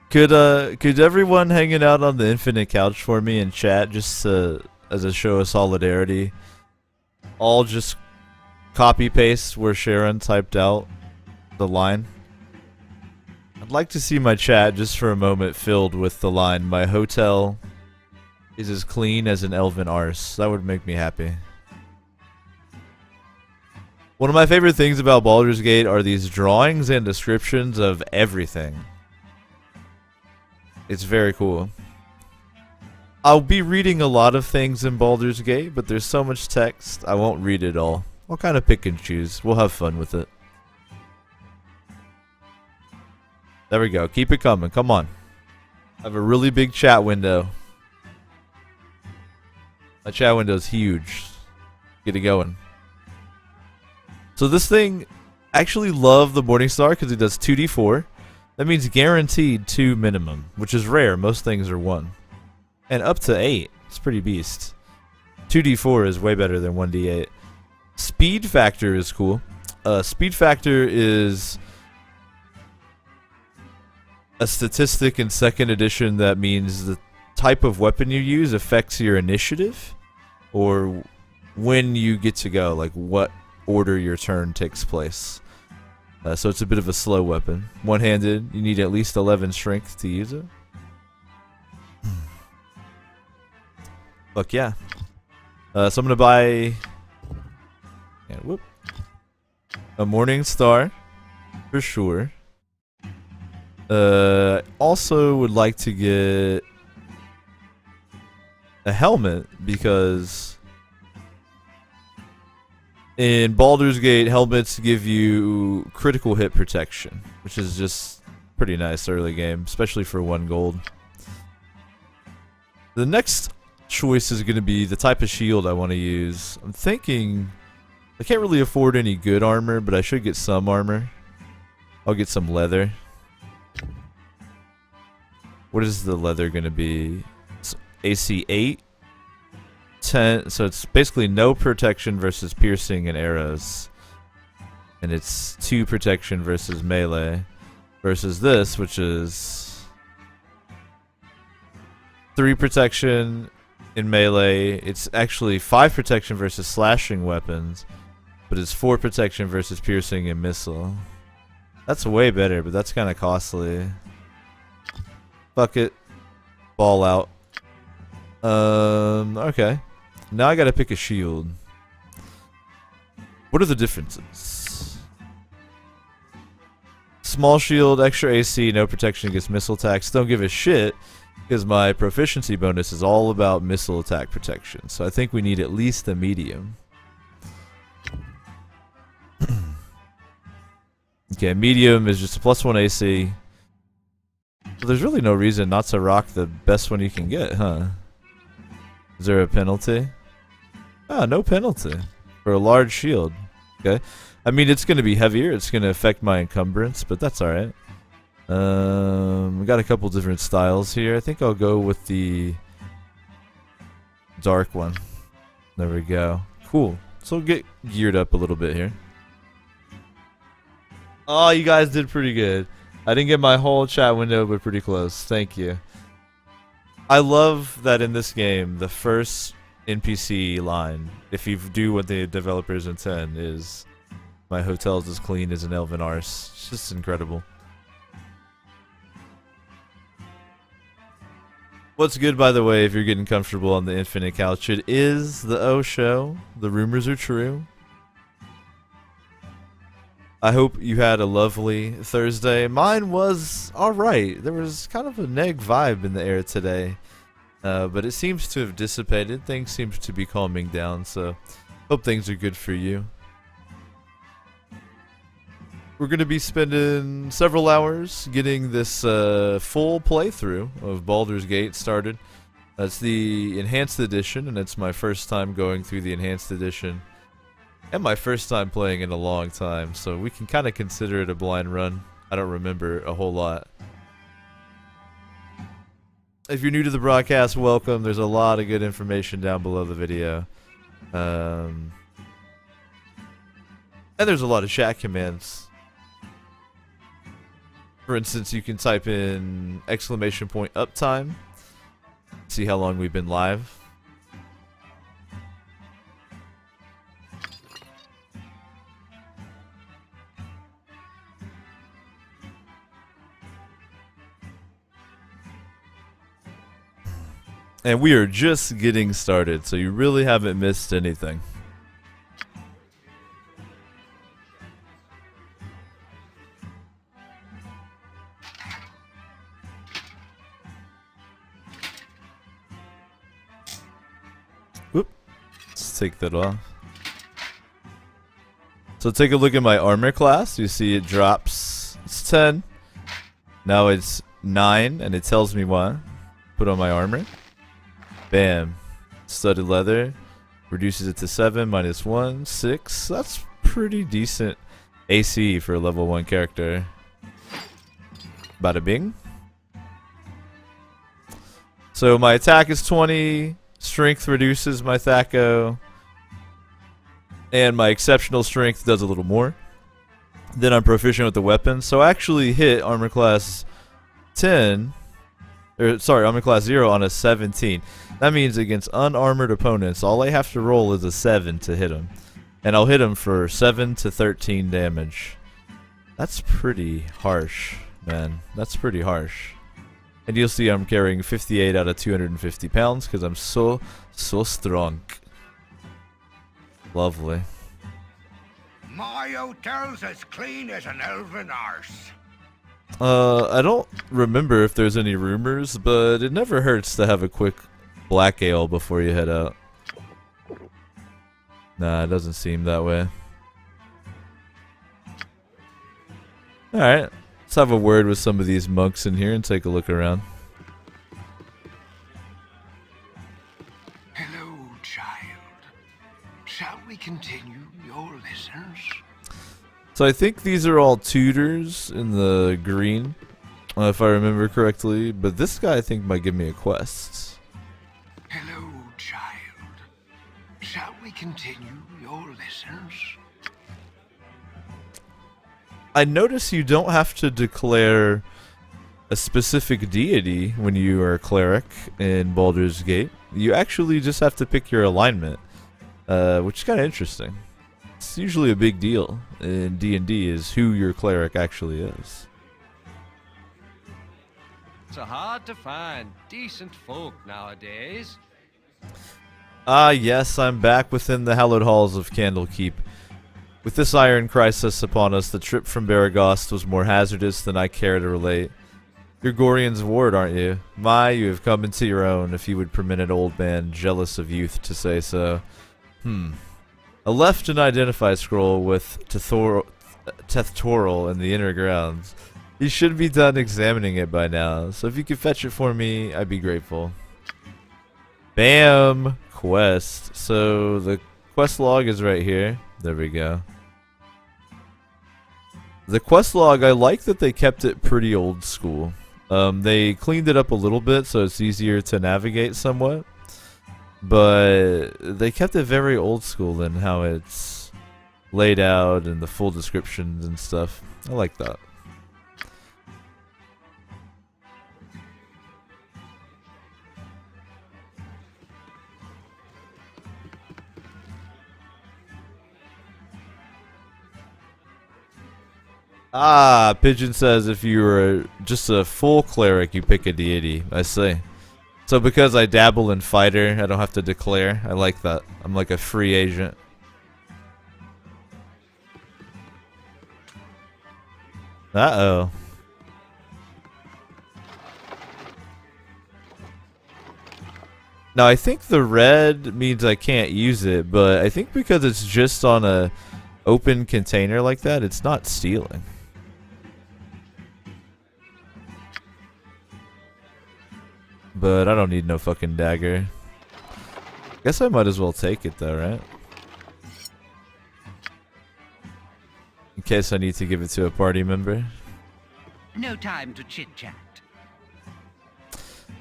Could everyone hanging out on the infinite couch for me in chat just as a show of solidarity all just copy paste where Sharon typed out the line? I'd like to see my chat just for a moment filled with the line, "My hotel is as clean as an elven arse." That would make me happy. One of my favorite things about Baldur's Gate are these drawings and descriptions of everything. It's very cool. I'll be reading a lot of things in Baldur's Gate, but there's so much text, I won't read it all. I'll kind of pick and choose. We'll have fun with it. There we go. Keep it coming. Come on. I have a really big chat window. My chat window is huge. Get it going. So this thing, I actually love the Morningstar because it does 2d4. That means guaranteed 2 minimum, which is rare. Most things are 1. And up to 8. It's pretty beast. 2d4 is way better than 1d8. Speed factor is cool. Speed factor is a statistic in 2nd edition that means the type of weapon you use affects your initiative, or when you get to go, like what order your turn takes place. So it's a bit of a slow weapon. One-handed, you need at least 11 strength to use it. Fuck yeah. So I'm going to buy a Morning Star for sure. Also would like to get a helmet because in Baldur's Gate, helmets give you critical hit protection, which is just pretty nice early game, especially for 1 gold. The next choice is going to be the type of shield I want to use. I'm thinking I can't really afford any good armor, but I should get some armor. I'll get some leather. What is the leather going to be? It's AC 8. 10, so it's basically no protection versus piercing and arrows, and it's 2 protection versus melee, versus this, which is 3 protection in melee. It's actually 5 protection versus slashing weapons, but it's 4 protection versus piercing and missile. That's way better, but that's kind of costly. Fuck it. Ball out. Okay. Now I gotta pick a shield. What are the differences? Small shield, extra AC, no protection against missile attacks. Don't give a shit, because my proficiency bonus is all about missile attack protection. So I think we need at least a medium. Okay, medium is just a +1 AC. So there's really no reason not to rock the best one you can get, huh? Is there a penalty? Ah, no penalty for a large shield. Okay. I mean, it's going to be heavier. It's going to affect my encumbrance, but that's alright. We got a couple different styles here. I think I'll go with the dark one. There we go. Cool. So we'll get geared up a little bit here. Oh, you guys did pretty good. I didn't get my whole chat window, but pretty close. Thank you. I love that in this game, the first NPC line, if you do what the developers intend, is my hotel's as clean as an elven arse. It's just incredible. What's good, by the way, if you're getting comfortable on the infinite couch, it is the O show. The rumors are true. I hope you had a lovely Thursday. Mine was alright. There was kind of a neg vibe in the air today. But it seems to have dissipated. Things seem to be calming down, so hope things are good for you. We're going to be spending several hours getting this full playthrough of Baldur's Gate started. That's the Enhanced Edition, and it's my first time going through the Enhanced Edition. And my first time playing in a long time, so we can kind of consider it a blind run. I don't remember a whole lot. If you're new to the broadcast, welcome. There's a lot of good information down below the video. And there's a lot of chat commands. For instance, you can type in !uptime. See how long we've been live. And we are just getting started, so you really haven't missed anything. Whoop. Let's take that off. So take a look at my armor class. You see it drops. It's 10. Now it's 9, and it tells me what. Put on my armor. Bam. Studded leather. Reduces it to 7, -1, 6. That's pretty decent AC for a level 1 character. Bada bing. So my attack is 20. Strength reduces my THAC0. And my exceptional strength does a little more. Then I'm proficient with the weapon. So I actually hit armor class 10. Armor class 0 on a 17. That means against unarmored opponents, all I have to roll is a 7 to hit them. And I'll hit them for 7 to 13 damage. That's pretty harsh, man. That's pretty harsh. And you'll see I'm carrying 58 out of 250 pounds because I'm so strong. Lovely. My hotel's as clean as an elven arse. I don't remember if there's any rumors, but it never hurts to have a quick black ale before you head out. Nah, it doesn't seem that way. Alright, let's have a word with some of these monks in here and take a look around. Hello, child. Shall we continue your lessons? So I think these are all tutors in the green, if I remember correctly, but this guy I think might give me a quest. Hello, child. Shall we continue your lessons? I notice you don't have to declare a a specific deity when you are a cleric in Baldur's Gate. You actually just have to pick your alignment, which is kind of interesting. It's usually a big deal in D&D is who your cleric actually is. It's hard to find decent folk nowadays. Ah, yes, I'm back within the hallowed halls of Candlekeep. With this iron crisis upon us, the trip from Baragost was more hazardous than I care to relate. You're Gorian's ward, aren't you? My, you have come into your own, if you would permit an old man jealous of youth to say so. A left and identify scroll with Tethtoril in the inner grounds. You should be done examining it by now, so if you could fetch it for me, I'd be grateful. Bam! Quest. So the quest log is right here. There we go. The quest log, I like that they kept it pretty old school. They cleaned it up a little bit so it's easier to navigate somewhat. But they kept it very old school in how it's laid out and the full descriptions and stuff. I like that. Ah, Pigeon says if you were just a full cleric, you pick a deity. I see. So because I dabble in fighter, I don't have to declare. I like that. I'm like a free agent. Uh-oh. Now, I think the red means I can't use it, but I think because it's just on a open container like that, it's not stealing. But I don't need no fucking dagger. Guess I might as well take it though, right? In case I need to give it to a party member. No time to chit-chat.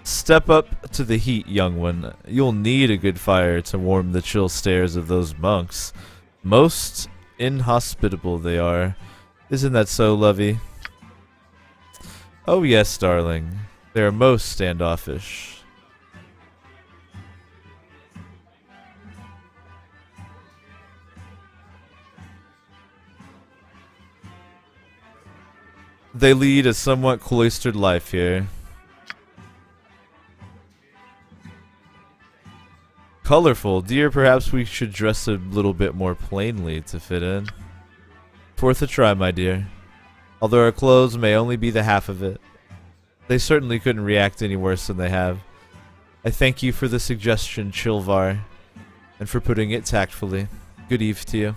Step up to the heat, young one. You'll need a good fire to warm the chill stares of those monks. Most inhospitable they are. Isn't that so, lovey? Oh yes, darling. They are most standoffish. They lead a somewhat cloistered life here. Colorful. Dear, perhaps we should dress a little bit more plainly to fit in. Worth a try, my dear. Although our clothes may only be the half of it. They certainly couldn't react any worse than they have. I thank you for the suggestion, Chilvar, and for putting it tactfully. Good eve to you.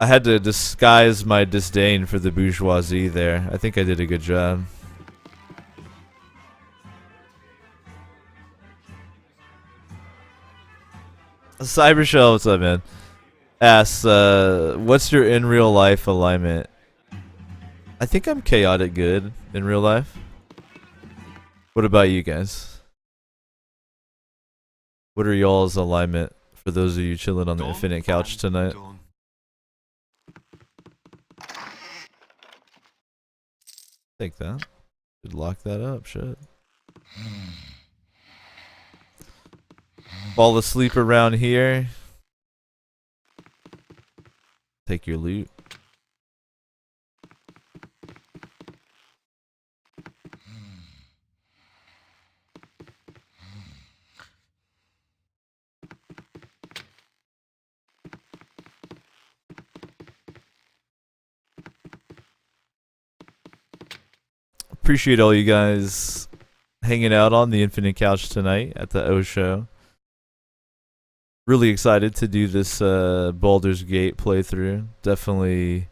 I had to disguise my disdain for the bourgeoisie there. I think I did a good job. Cybershell, what's up, man? Asks, what's your in real life alignment? I think I'm chaotic good in real life. What about you guys? What are y'all's alignment for those of you chilling on the infinite couch tonight? Take that. Should lock that up, shit. Fall asleep around here. Take your loot. Appreciate all you guys hanging out on the Infinite Couch tonight at the O Show. Really excited to do this Baldur's Gate playthrough. Definitely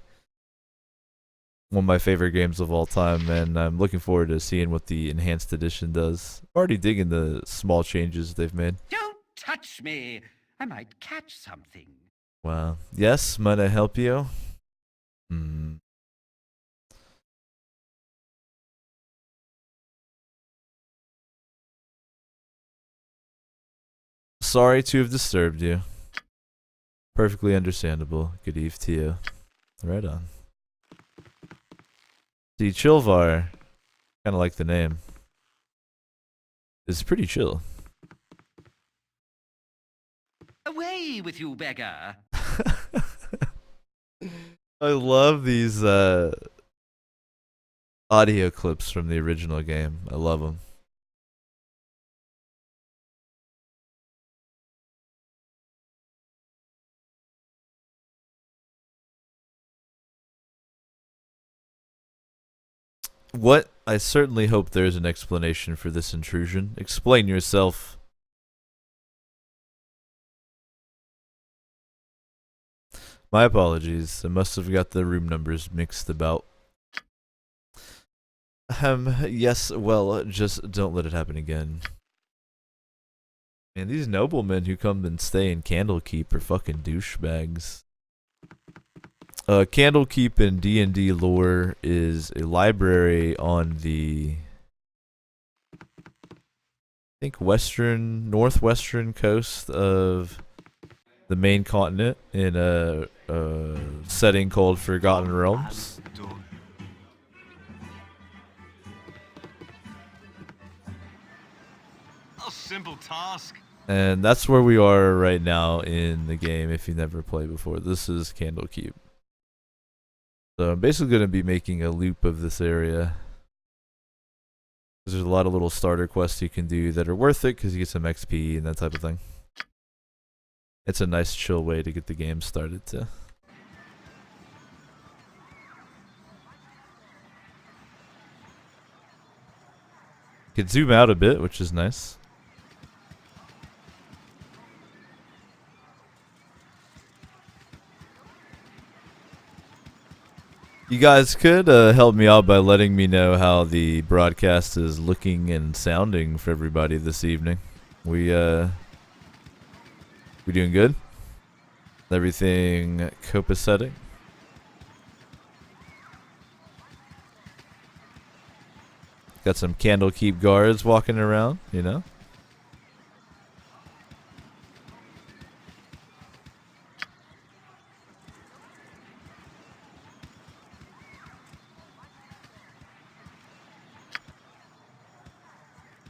one of my favorite games of all time, and I'm looking forward to seeing what the Enhanced Edition does. Already digging the small changes they've made. Don't touch me. I might catch something. Wow. Yes, might I help you? Sorry to have disturbed you. Perfectly understandable. Good eve to you. Right on. See, Chillvar, kind of like the name. It's pretty chill. Away with you, beggar! I love these audio clips from the original game. I love them. What? I certainly hope there's an explanation for this intrusion. Explain yourself. My apologies. I must have got the room numbers mixed about. Yes, well, just don't let it happen again. Man, these noblemen who come and stay in Candlekeep are fucking douchebags. Candlekeep in D&D lore is a library on the, I think, northwestern coast of the main continent in a setting called Forgotten Realms. A simple task. And that's where we are right now in the game if you never played before. This is Candlekeep. So I'm basically going to be making a loop of this area. There's a lot of little starter quests you can do that are worth it because you get some XP and that type of thing. It's a nice chill way to get the game started too. You can zoom out a bit, which is nice. You guys could help me out by letting me know how the broadcast is looking and sounding for everybody this evening. We doing good? Everything copacetic? Got some Candlekeep guards walking around, you know?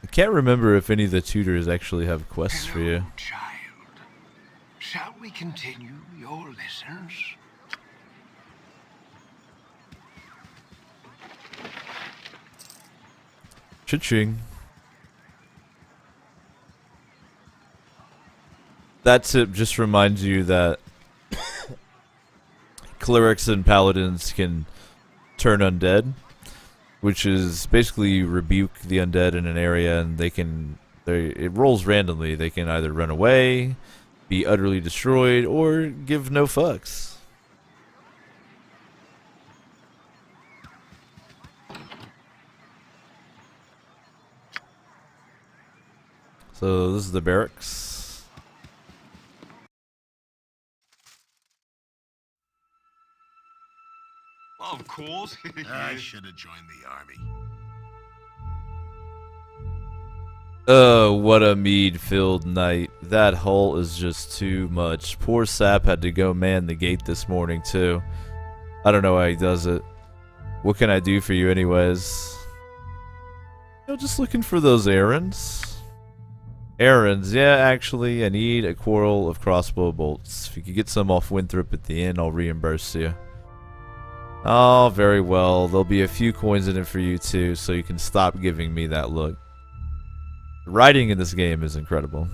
I can't remember if any of the tutors actually have quests for you. Child. Shall we continue your lessons? Cha-ching. That tip just reminds you that clerics and paladins can turn undead, which is basically rebuke the undead in an area, and it rolls randomly. They can either run away, be utterly destroyed, or give no fucks. So this is the barracks. Of course. I should have joined the army. Oh, what a mead-filled night. That hull is just too much. Poor Sap had to go man the gate this morning, too. I don't know how he does it. What can I do for you anyways? You know, just looking for those errands. Errands, yeah, actually, I need a quarrel of crossbow bolts. If you could get some off Winthrop at the inn, I'll reimburse you. Oh, very well. There'll be a few coins in it for you, too, so you can stop giving me that look. The writing in this game is incredible.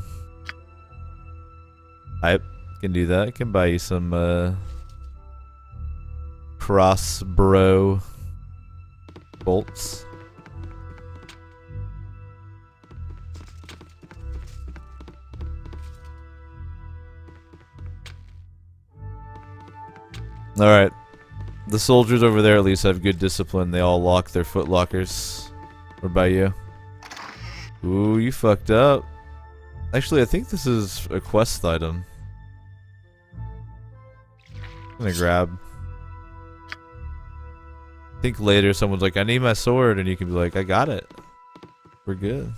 I can do that. I can buy you some crossbow bolts. Alright. The soldiers over there at least have good discipline. They all lock their foot lockers. What about you? Ooh, you fucked up. Actually, I think this is a quest item. I'm gonna grab. I think later someone's like, I need my sword, and you can be like, I got it. We're good.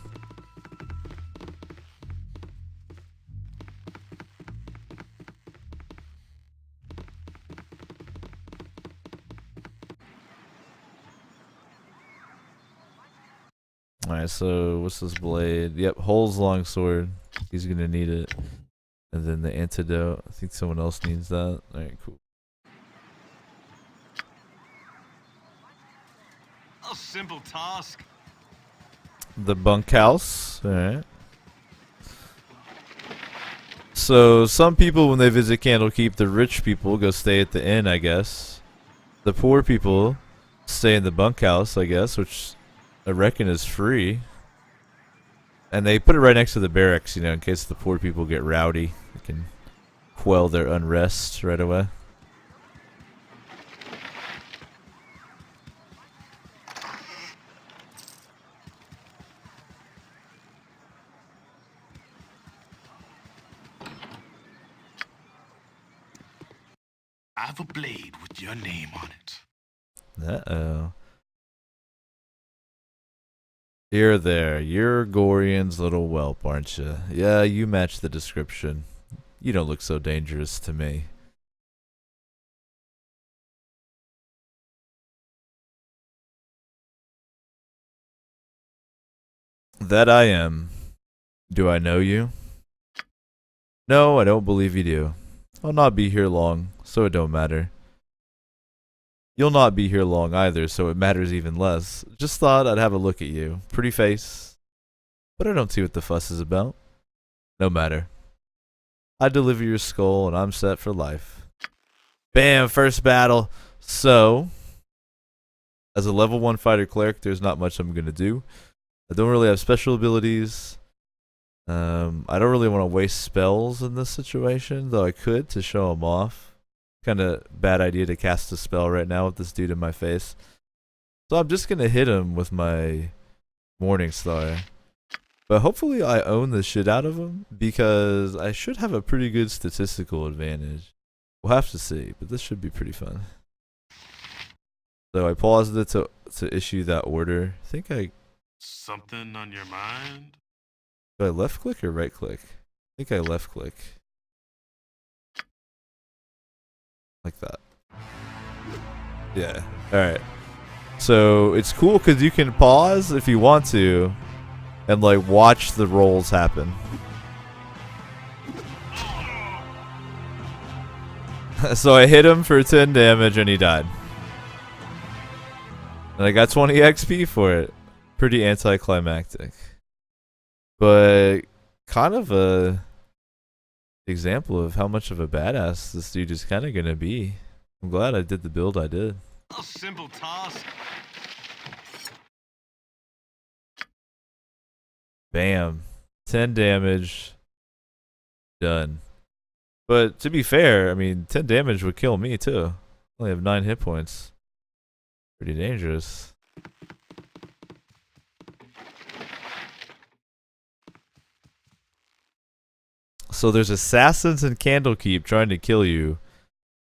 Alright, so what's this blade? Yep, Hole's longsword. He's gonna need it. And then the antidote. I think someone else needs that. Alright, cool. A simple task. The bunkhouse. Alright. So, some people, when they visit Candlekeep, the rich people go stay at the inn, I guess. The poor people stay in the bunkhouse, I guess, which I reckon is free. And they put it right next to the barracks, you know, in case the poor people get rowdy. They can quell their unrest right away. I have a blade with your name on it. Uh-oh. Here there, you're Gorian's little whelp, aren't you? Yeah, you match the description. You don't look so dangerous to me. That I am. Do I know you? No, I don't believe you do. I'll not be here long, so it don't matter. You'll not be here long either, so it matters even less. Just thought I'd have a look at you. Pretty face. But I don't see what the fuss is about. No matter. I deliver your skull and I'm set for life. Bam, first battle. So, as a level 1 fighter cleric, there's not much I'm gonna do. I don't really have special abilities. I don't really want to waste spells in this situation, though I could to show them off. Kind of bad idea to cast a spell right now with this dude in my face. So I'm just gonna hit him with my Morning Star. But hopefully I own the shit out of him, because I should have a pretty good statistical advantage. We'll have to see, but this should be pretty fun. So I paused it to issue that order. I think I... Something on your mind? Do I left click or right click? I think I left click. Like that. Yeah. Alright. So it's cool because you can pause if you want to and like watch the rolls happen. So I hit him for 10 damage and he died. And I got 20 XP for it. Pretty anticlimactic. But kind of a example of how much of a badass this dude is kind of gonna be. I'm glad I did the build I did. A simple task. Bam. 10 damage. Done. But to be fair, I mean, 10 damage would kill me too. I only have 9 hit points. Pretty dangerous. So there's assassins in Candlekeep trying to kill you.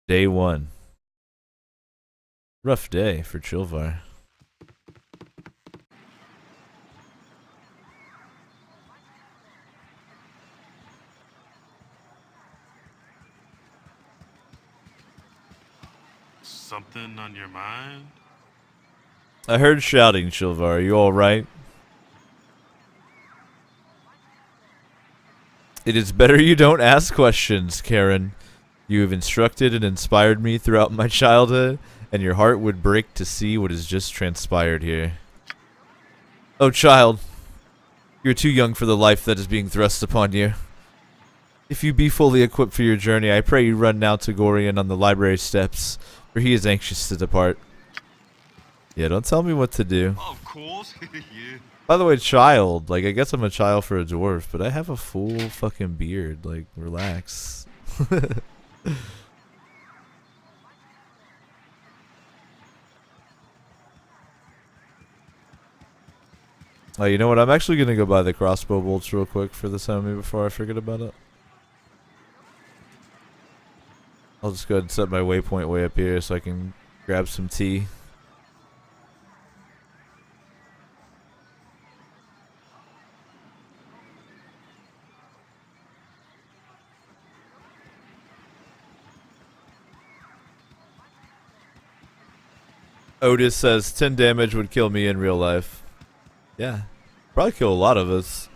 Day 1. Rough day for Chilvar. Something on your mind? I heard shouting, Chilvar. Are you alright? It is better you don't ask questions, Karen. You have instructed and inspired me throughout my childhood, and your heart would break to see what has just transpired here. Oh, child. You're too young for the life that is being thrust upon you. If you be fully equipped for your journey, I pray you run now to Gorian on the library steps, for he is anxious to depart. Yeah, don't tell me what to do. Of course. Yeah. By the way, child. Like, I guess I'm a child for a dwarf, but I have a full fucking beard. Like, relax. Oh, you know what? I'm actually gonna go buy the crossbow bolts real quick for this homie before I forget about it. I'll just go ahead and set my waypoint way up here so I can grab some tea. Otis says 10 damage would kill me in real life. Yeah, Probably kill a lot of us.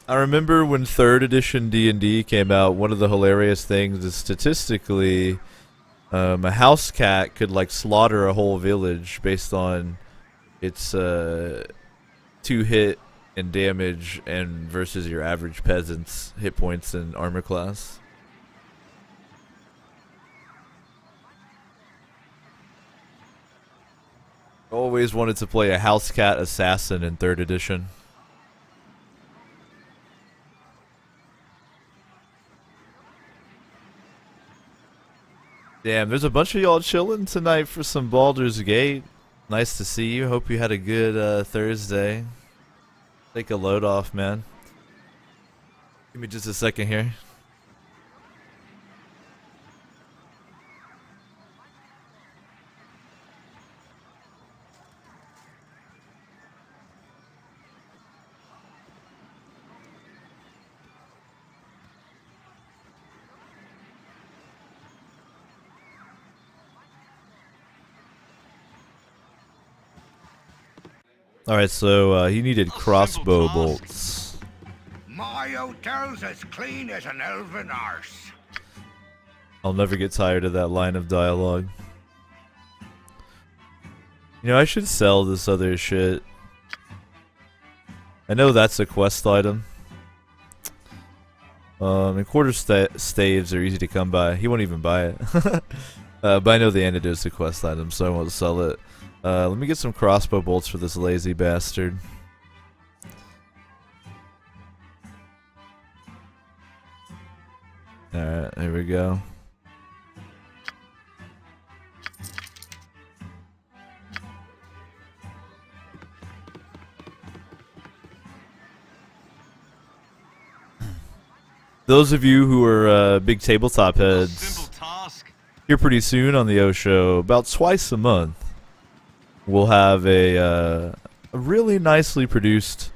I remember when 3rd edition D&D came out, one of the hilarious things is statistically, a house cat could like slaughter a whole village based on its 2 hit and damage and versus your average peasant's hit points and armor class. Always wanted to play a house cat assassin in 3rd edition. Damn, there's a bunch of y'all chilling tonight for some Baldur's Gate. Nice to see you. Hope you had a good Thursday. Take a load off, man. Give me just a second here. Alright, so he needed crossbow bolts. My hotel's as clean as an elven arse. I'll never get tired of that line of dialogue. You know, I should sell this other shit. I know that's a quest item. And quarter staves are easy to come by. He won't even buy it. But I know the antidote's a quest item, so I won't sell it. Let me get some crossbow bolts for this lazy bastard. Alright, here we go. Those of you who are big tabletop heads, here pretty soon on the O Show, about twice a month, we'll have a really nicely produced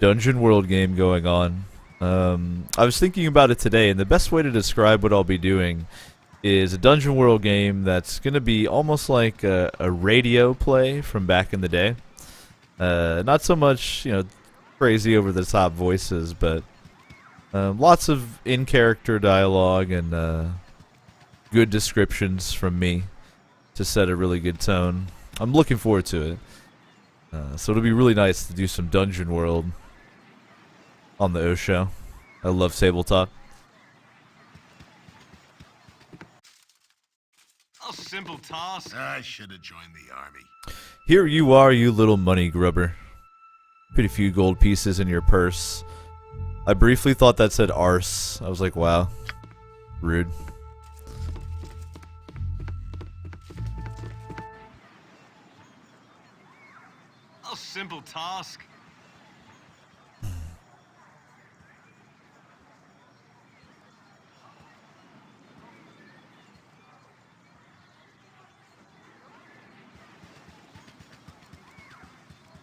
Dungeon World game going on. I was thinking about it today, and the best way to describe what I'll be doing is a Dungeon World game that's going to be almost like a radio play from back in the day. Not so much, you know, crazy over-the-top voices, but lots of in-character dialogue and good descriptions from me to set a really good tone. I'm looking forward to it. So it'll be really nice to do some Dungeon World on the O Show. I love tabletop. A simple task. I should have joined the army. Here you are, you little money grubber. Put a few gold pieces in your purse. I briefly thought that said arse. I was like, wow. Rude. A simple task.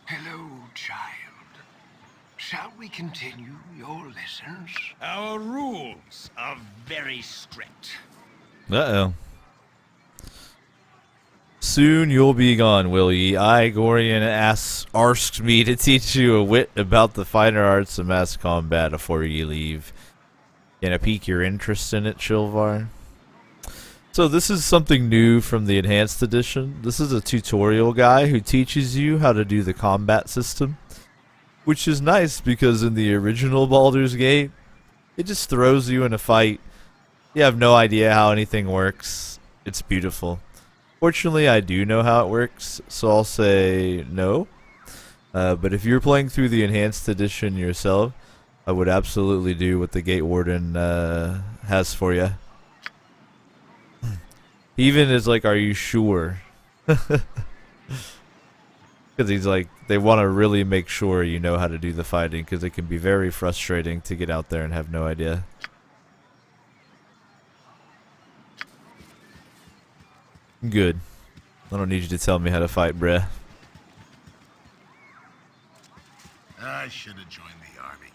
Hello, child. Shall we continue your lessons? Our rules are very strict. Uh-oh. Soon you'll be gone, will ye? Igorian asked me to teach you a wit about the finer arts of mass combat afore ye leave. Can I pique your interest in it, Shilvar? So this is something new from the Enhanced Edition. This is a tutorial guy who teaches you how to do the combat system. Which is nice because in the original Baldur's Gate, it just throws you in a fight. You have no idea how anything works. It's beautiful. Fortunately, I do know how it works, so I'll say no. But if you're playing through the Enhanced Edition yourself, I would absolutely do what the Gate Warden has for you. He even is like, are you sure? Because he's like, they want to really make sure you know how to do the fighting, because it can be very frustrating to get out there and have no idea. Good. I don't need you to tell me how to fight, bruh. I should have joined the army.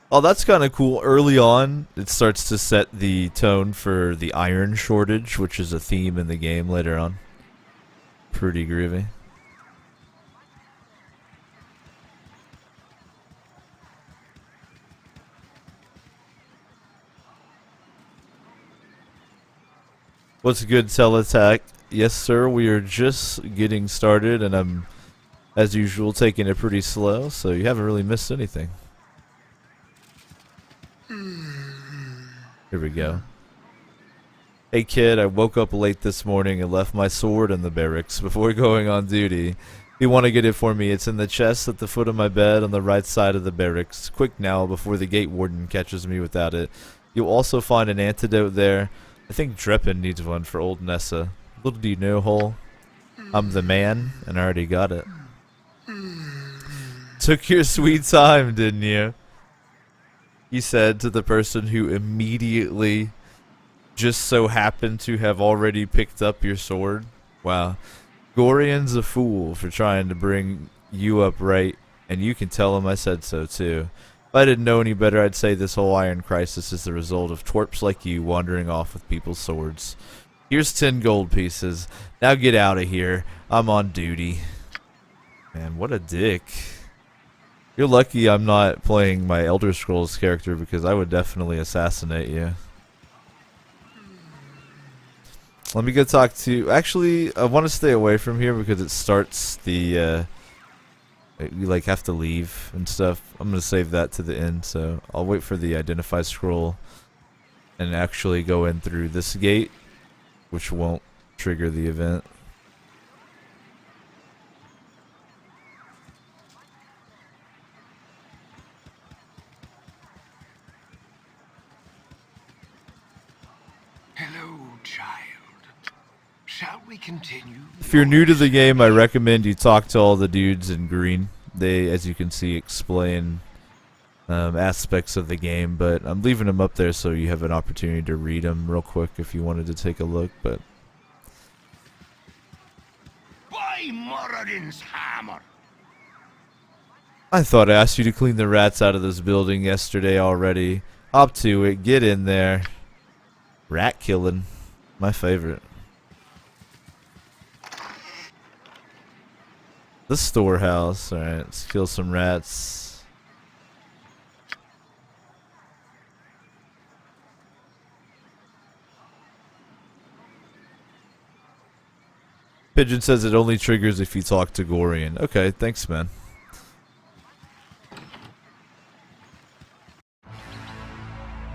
Oh, that's kind of cool. Early on, it starts to set the tone for the iron shortage, which is a theme in the game later on. Pretty groovy. What's good, Telettack? Yes, sir. We are just getting started, and I'm, as usual, taking it pretty slow, so you haven't really missed anything. Here we go. Hey, kid, I woke up late this morning and left my sword in the barracks before going on duty. If you want to get it for me, it's in the chest at the foot of my bed on the right side of the barracks. Quick now, before the gate warden catches me without it. You'll also find an antidote there. I think Dreppen needs one for old Nessa. Little do you know, Hole, I'm the man, and I already got it. Took your sweet time, didn't you? He said to the person who immediately just so happened to have already picked up your sword. Wow. Gorian's a fool for trying to bring you up right, and you can tell him I said so too. If I didn't know any better, I'd say this whole iron crisis is the result of twerps like you wandering off with people's swords. Here's 10 gold pieces. Now get out of here. I'm on duty. Man, what a dick. You're lucky I'm not playing my Elder Scrolls character, because I would definitely assassinate you. Let me go talk to... Actually, I want to stay away from here because it starts the... you like have to leave and stuff. I'm going to save that to the end, so I'll wait for the identify scroll and actually go in through this gate, which won't trigger the event. Hello, child. Shall we continue? If you're new to the game, I recommend you talk to all the dudes in green. They, as you can see, explain aspects of the game, but I'm leaving them up there so you have an opportunity to read them real quick if you wanted to take a look. But By Moradin's hammer! I thought I asked you to clean the rats out of this building yesterday already. Hop to it, get in there. Rat killing, my favorite. The storehouse. Alright, let's kill some rats. Pigeon says it only triggers if you talk to Gorian. Okay, thanks, man.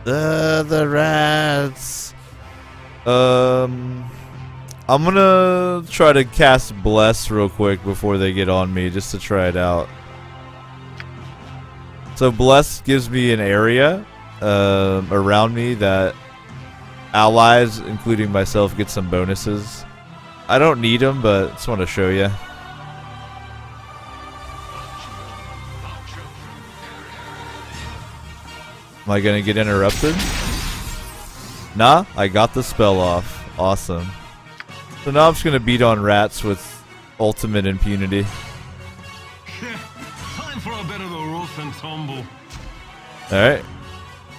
The rats. I'm gonna try to cast Bless real quick before they get on me, just to try it out. So Bless gives me an area around me that allies, including myself, get some bonuses. I don't need them, but just want to show you. Am I gonna get interrupted? Nah, I got the spell off. Awesome. So now I'm just gonna beat on rats with ultimate impunity. Time for a bit of the rough and tumble. Alright.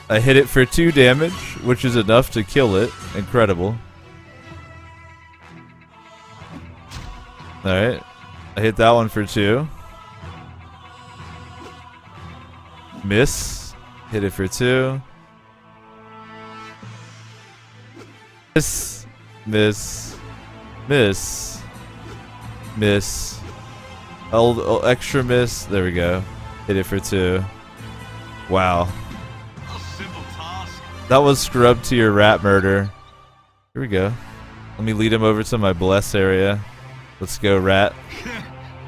I hit it for 2 damage, which is enough to kill it. Incredible. Alright. I hit that one for 2. Miss. Hit it for 2. Miss. Miss. Miss. Miss. Extra miss. There we go. Hit it for 2. Wow. A simple task. That was scrubbed to your rat murder. Here we go. Let me lead him over to my bless area. Let's go, rat.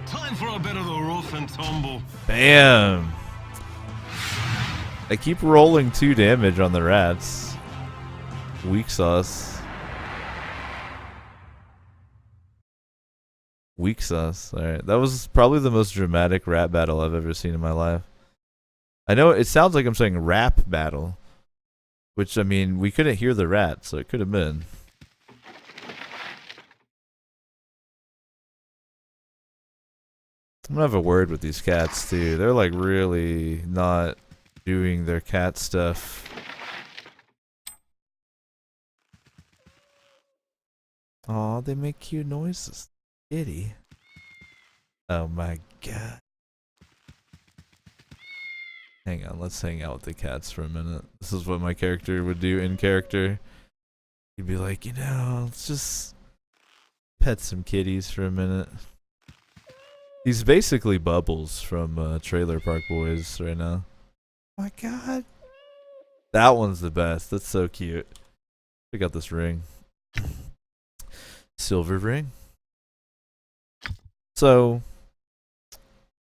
Time for a bit of the rough and tumble. Bam! I keep rolling 2 damage on the rats. Weak sauce. Weak sauce. Alright, that was probably the most dramatic rat battle I've ever seen in my life. I know it sounds like I'm saying rap battle, which, I mean, we couldn't hear the rat, so it could have been. I'm gonna have a word with these cats, too. They're, like, really not doing their cat stuff. Aw, they make cute noises. Kitty. Oh my god. Hang on, let's hang out with the cats for a minute. This is what my character would do in character. You'd be like, you know, let's just pet some kitties for a minute. He's basically Bubbles from Trailer Park Boys right now. Oh my god. That one's the best. That's so cute. Check out this ring. Silver ring. So,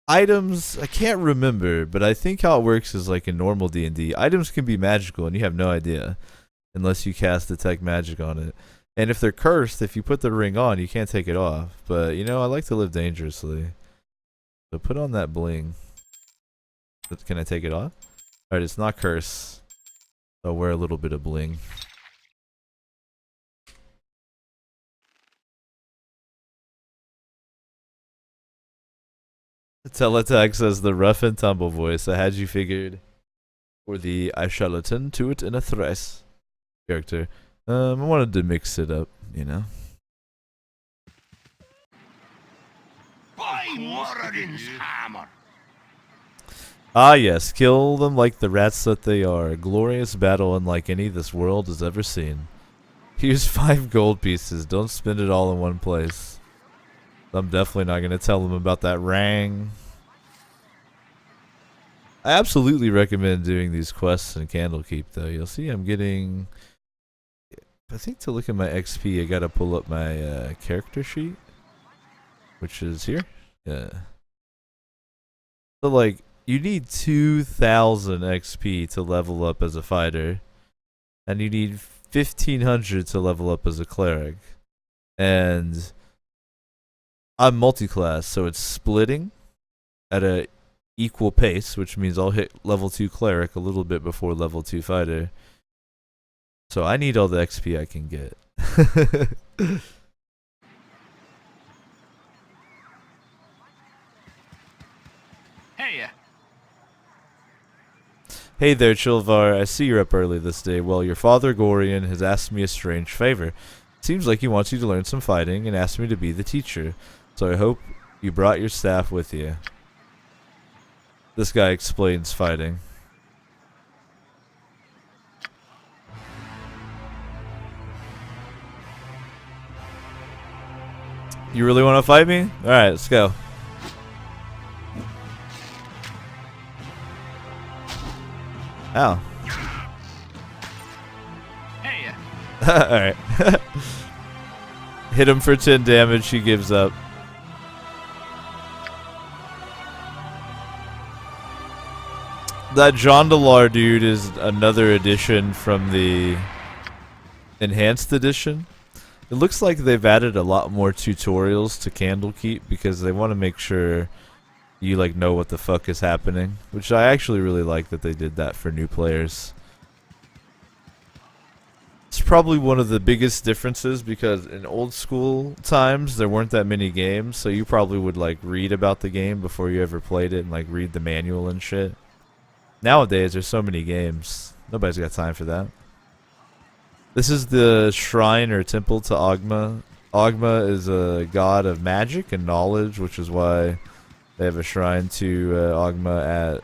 items, I can't remember, but I think how it works is like in normal D&D. Items can be magical and you have no idea unless you cast Detect Magic on it. And if they're cursed, if you put the ring on, you can't take it off. But, you know, I like to live dangerously. So put on that bling. Can I take it off? Alright, it's not cursed. I'll wear a little bit of bling. Teletext says the rough and tumble voice. I had you figured for the I shall attend to it in a thrice character. I wanted to mix it up, you know. By Moradin's hammer! Ah yes, kill them like the rats that they are. A glorious battle unlike any this world has ever seen. Here's 5 gold pieces. Don't spend it all in one place. I'm definitely not going to tell them about that rang. I absolutely recommend doing these quests in Candlekeep though. You'll see I'm getting... I think to look at my XP I gotta pull up my character sheet. Which is here. Yeah. So like, you need 2,000 XP to level up as a fighter. And you need 1,500 to level up as a cleric. And I'm multi-class, so it's splitting at a equal pace, which means I'll hit level 2 cleric a little bit before level 2 fighter. So I need all the XP I can get. Hey, Hey there, Chilvar. I see you're up early this day. Well, your father, Gorian, has asked me a strange favor. Seems like he wants you to learn some fighting and asked me to be the teacher. So I hope you brought your staff with you. This guy explains fighting. You really want to fight me? Alright, let's go. Ow. hey, Alright. Hit him for 10 damage, he gives up. That Jondalar dude is another edition from the Enhanced Edition. It looks like they've added a lot more tutorials to Candlekeep because they want to make sure you like know what the fuck is happening, which I actually really like that they did that for new players. It's probably one of the biggest differences because in old school times there weren't that many games, so you probably would like read about the game before you ever played it and like read the manual and shit. Nowadays there's so many games, nobody's got time for that. This is the shrine or temple to Ogma. Ogma is a god of magic and knowledge, which is why they have a shrine to Ogma at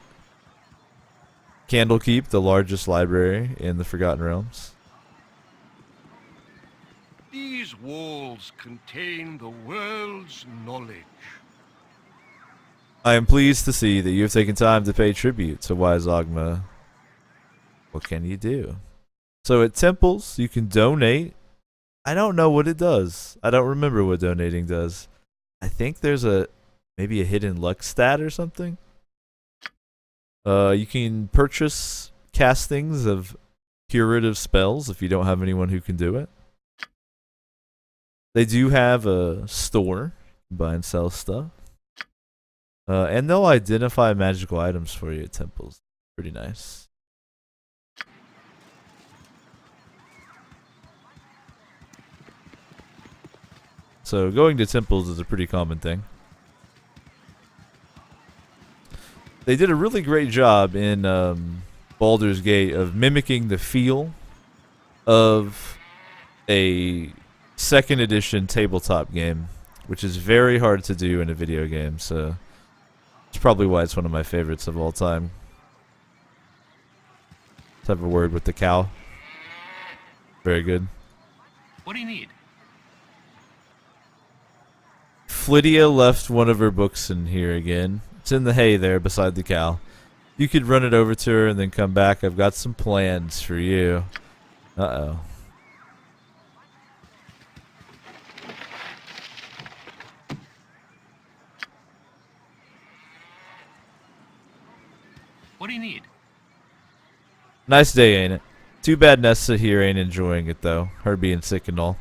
Candlekeep, the largest library in the Forgotten Realms. These walls contain the world's knowledge. I am pleased to see that you have taken time to pay tribute to wise Ogma. What can you do? So at temples, you can donate. I don't know what it does. I don't remember what donating does. I think there's maybe a hidden luck stat or something. You can purchase castings of curative spells if you don't have anyone who can do it. They do have a store, buy and sell stuff. And they'll identify magical items for you at temples. Pretty nice. So going to temples is a pretty common thing. They did a really great job in Baldur's Gate of mimicking the feel of a 2nd edition tabletop game, which is very hard to do in a video game, so it's probably why it's one of my favorites of all time. Let's have a word with the cow. Very good. What do you need? Flydia left one of her books in here again. It's in the hay there beside the cow. You could run it over to her and then come back. I've got some plans for you. Uh-oh. What do you need? Nice day, ain't it? Too bad Nessa here ain't enjoying it, though. Her being sick and all.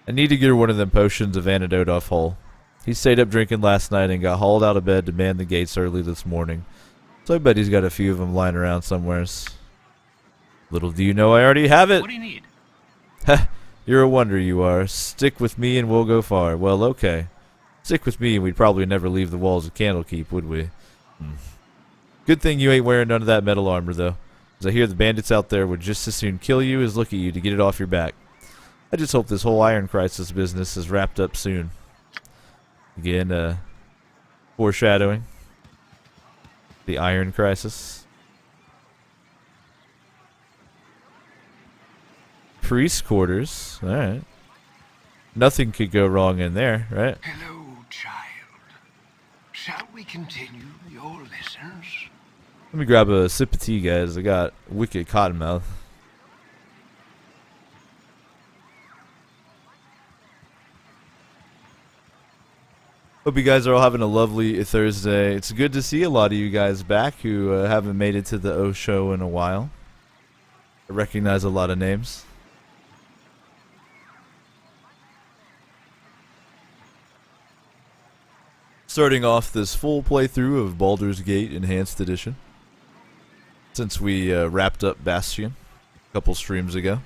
I need to get her one of them potions of antidote off Hull. He stayed up drinking last night and got hauled out of bed to man the gates early this morning. So I bet he's got a few of them lying around somewheres. Little do you know I already have it! What do you need? Heh, you're a wonder you are. Stick with me and we'll go far. Well, okay. Stick with me and we'd probably never leave the walls of Candlekeep, would we? Good thing you ain't wearing none of that metal armor, though. As I hear the bandits out there would just as soon kill you as look at you to get it off your back. I just hope this whole Iron Crisis business is wrapped up soon. Again, foreshadowing. The Iron Crisis. Priest quarters. Alright. Nothing could go wrong in there, right? Hello, child. Shall we continue your lessons? Let me grab a sip of tea, guys. I got wicked cotton mouth. Hope you guys are all having a lovely Thursday. It's good to see a lot of you guys back who haven't made it to the O show in a while. I recognize a lot of names. Starting off this full playthrough of Baldur's Gate Enhanced Edition. Since we wrapped up Bastion a couple streams ago.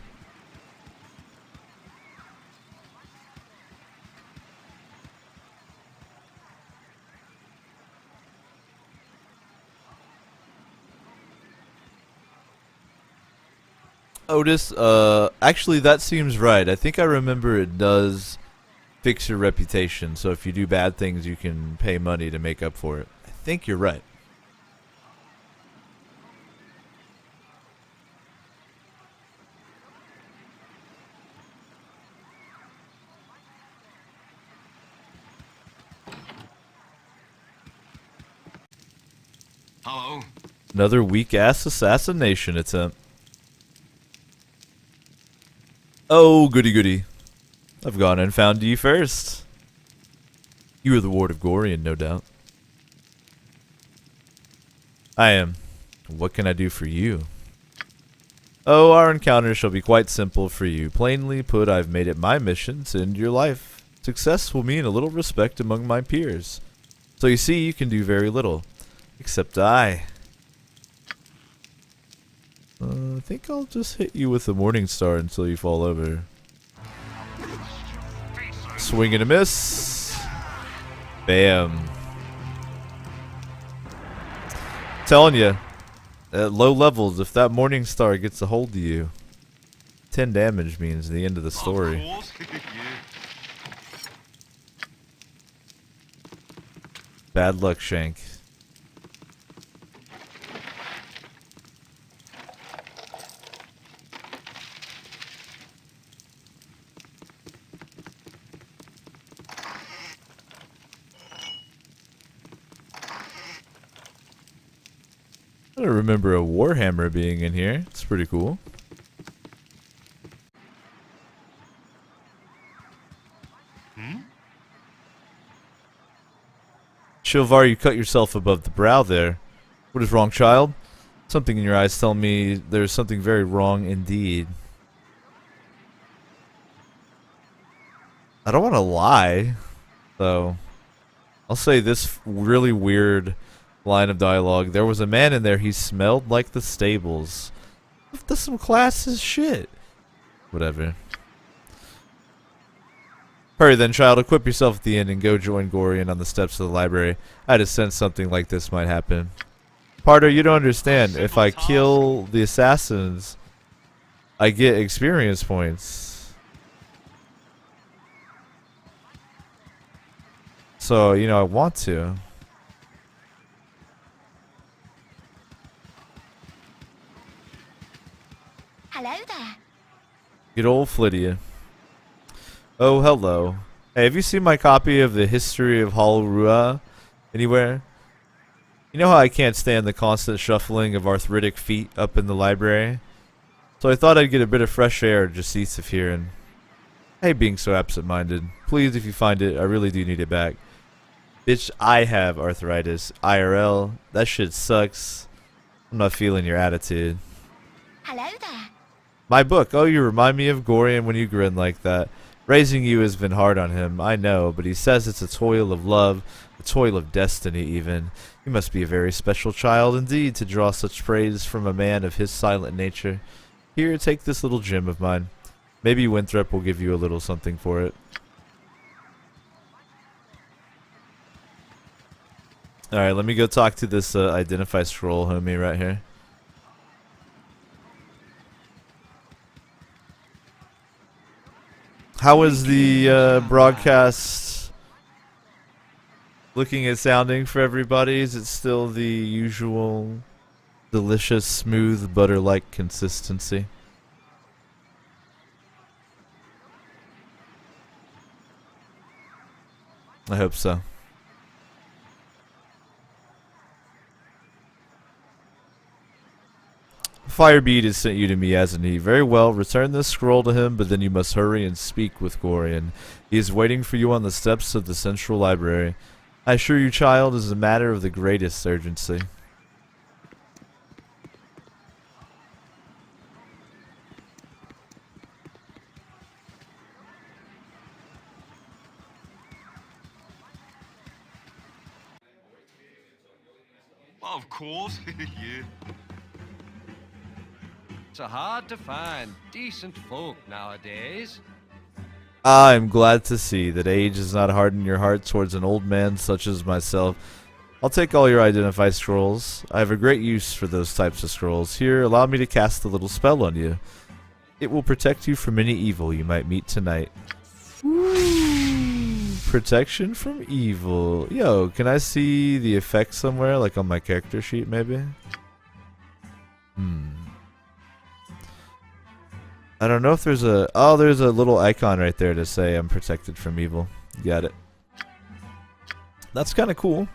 Otis, actually that seems right. I think I remember it does fix your reputation, so if you do bad things you can pay money to make up for it. I think you're right. Hello? Another weak-ass assassination attempt. Oh, goody goody. I've gone and found you first. You are the Ward of Gorian, no doubt. I am. What can I do for you? Oh, our encounter shall be quite simple for you. Plainly put, I've made it my mission to end your life. Success will mean a little respect among my peers. So you see, you can do very little. Except I. I think I'll just hit you with the Morning Star until you fall over. Swing and a miss. Bam. Telling you, at low levels, if that Morning Star gets a hold of you, 10 damage means the end of the story. Bad luck, Shank. I don't remember a Warhammer being in here. It's pretty cool. Shilvar, you cut yourself above the brow there. What is wrong, child? Something in your eyes tell me there's something very wrong indeed. I don't want to lie, though. I'll say this really weird line of dialogue. There was a man in there, he smelled like the stables. That's some class shit. Whatever. Hurry then, child, equip yourself at the inn and go join Gorian on the steps of the library. I just sensed something like this might happen. Pardo, you don't understand. If I kill the assassins, I get experience points. So, you know, I want to. Hello there. Good old Flydia. Oh, hello. Hey, have you seen my copy of the History of Holorua anywhere? You know how I can't stand the constant shuffling of arthritic feet up in the library? So I thought I'd get a bit of fresh air just east of here, and I hate being so absent-minded. Please, if you find it, I really do need it back. Bitch, I have arthritis. IRL. That shit sucks. I'm not feeling your attitude. Hello there. My book. Oh, you remind me of Gorian when you grin like that. Raising you has been hard on him, I know, but he says it's a toil of love, a toil of destiny even. You must be a very special child indeed to draw such praise from a man of his silent nature. Here, take this little gem of mine. Maybe Winthrop will give you a little something for it. Alright, let me go talk to this identify scroll homie right here. How is the broadcast looking and sounding for everybody? Is it still the usual delicious, smooth, butter-like consistency? I hope so. Firebead has sent you to me, hasn't he? Very well, return this scroll to him, but then you must hurry and speak with Gorian. He is waiting for you on the steps of the Central Library. I assure you, child, it is a matter of the greatest urgency. Of course, yeah. It's hard to find decent folk nowadays. I'm glad to see that age has not hardened your heart towards an old man such as myself. I'll take all your identify scrolls. I have a great use for those types of scrolls. Here, allow me to cast a little spell on you. It will protect you from any evil you might meet tonight. Ooh, protection from evil. Yo, can I see the effect somewhere, like on my character sheet maybe? I don't know if there's a... Oh, there's a little icon right there to say I'm protected from evil. Got it. That's kind of cool.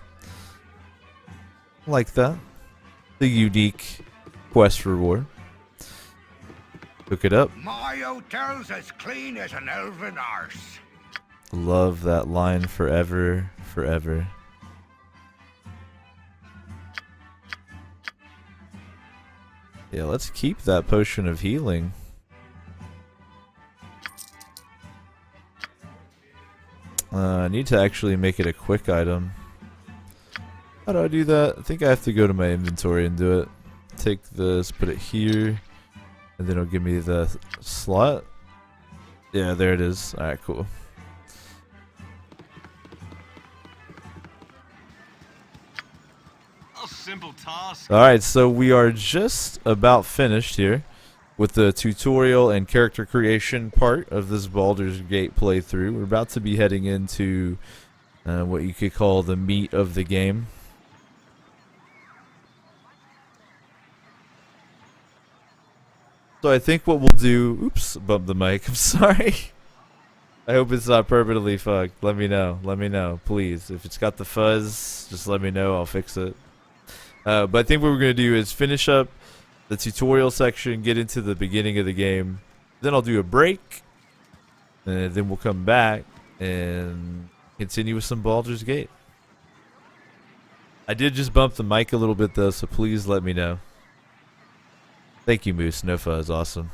I like that. The unique quest reward. Look it up. My hotel's as clean as an elven arse. Love that line forever, forever. Yeah, let's keep that potion of healing. I need to actually make it a quick item. How do I do that? I think I have to go to my inventory and do it. Take this, put it here, and then it'll give me the slot. Yeah, there it is. Alright, cool. A simple task. Alright, so we are just about finished here with the tutorial and character creation part of this Baldur's Gate playthrough. We're about to be heading into what you could call the meat of the game. So I think what we'll do... Oops, bumped the mic. I'm sorry. I hope it's not permanently fucked. Let me know. Let me know, please. If it's got the fuzz, just let me know. I'll fix it. But I think what we're going to do is finish up the tutorial section, get into the beginning of the game. Then I'll do a break. And then we'll come back and continue with some Baldur's Gate. I did just bump the mic a little bit though, so please let me know. Thank you, Moose. No fuzz. Awesome.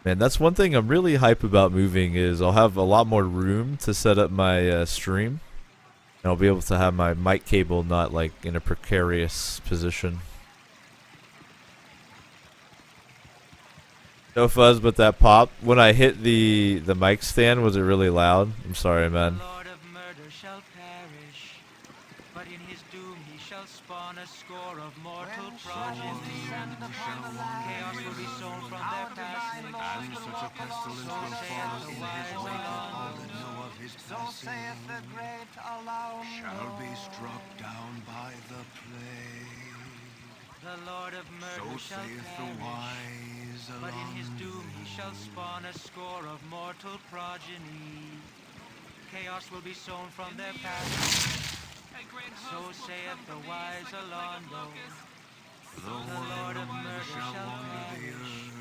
Man, that's one thing I'm really hype about moving is I'll have a lot more room to set up my stream. And I'll be able to have my mic cable not like in a precarious position. No fuzz, but that pop. When I hit the mic stand, was it really loud? I'm sorry, man. The Lord of murder shall perish, but in his doom he shall spawn a score of mortal progeny. Chaos will be sown from their passing, and such a pestilence will fall in his wake of all that know of his passing. So saith the great alone, Shall be struck down by the plague. the Lord of murder So shall saith the perish. wise. But in his doom he shall spawn a score of mortal progeny. Chaos will be sown from their past. So saith the wise Alondo. The Lord of murder shall perish.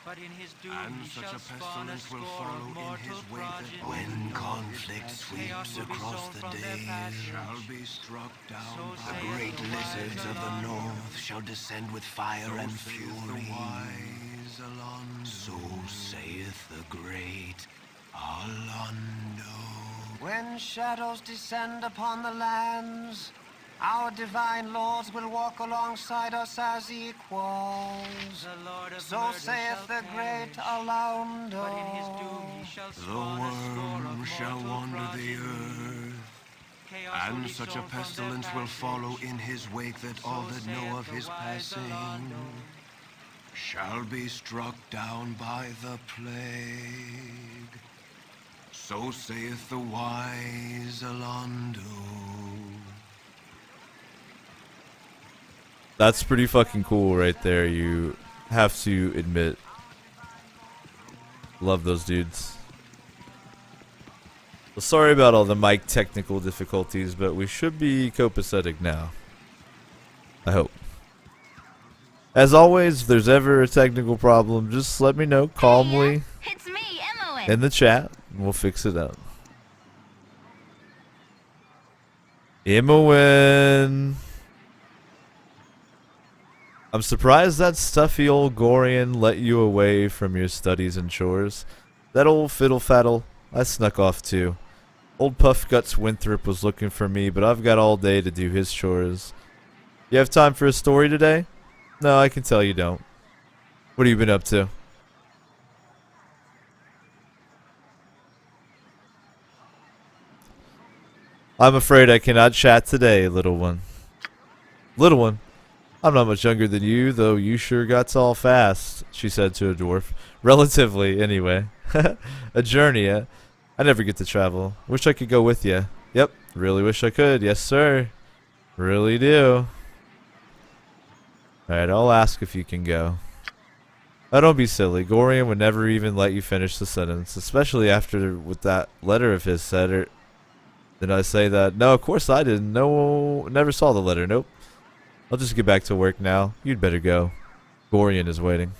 But in his doom he shall spawn a score of mortal progeny. When conflict sweeps across the day, shall be struck down. The great lizards of the north shall descend with fire and fury. So saith the great Alondo. When shadows descend upon the lands, our divine lords will walk alongside us as equals. The Lord of So murder saith shall the great perish. Alondo. But in his doom he shall spawn a score of Shall mortal wander the progeny. earth, Chaos will and be such a sown from their pestilence will follow passage. in his wake that all So that know saith of the his wise passing Alondo. shall be struck down by the plague. So saith the wise Alondo. That's pretty fucking cool right there, you have to admit. Love those dudes. Well, sorry about all the mic technical difficulties, but we should be copacetic now. I hope. As always, if there's ever a technical problem, just let me know calmly It's me, Emily. in the chat, and we'll fix it up. Imowen. I'm surprised that stuffy old Gorian let you away from your studies and chores. That old fiddle faddle, I snuck off too. Old Puff Guts Winthrop was looking for me, but I've got all day to do his chores. You have time for a story today? No, I can tell you don't. What have you been up to? I'm afraid I cannot chat today, little one. Little one? I'm not much younger than you, though you sure got tall fast, she said to a dwarf. Relatively, anyway. A journey, eh? I never get to travel. Wish I could go with you. Yep, really wish I could. Yes, sir. Really do. Alright, I'll ask if you can go. Oh, don't be silly. Gorian would never even let you finish the sentence, especially after what that letter of his said. Or did I say that? No, of course I didn't. No, never saw the letter. Nope. I'll just get back to work now. You'd better go. Gorian is waiting.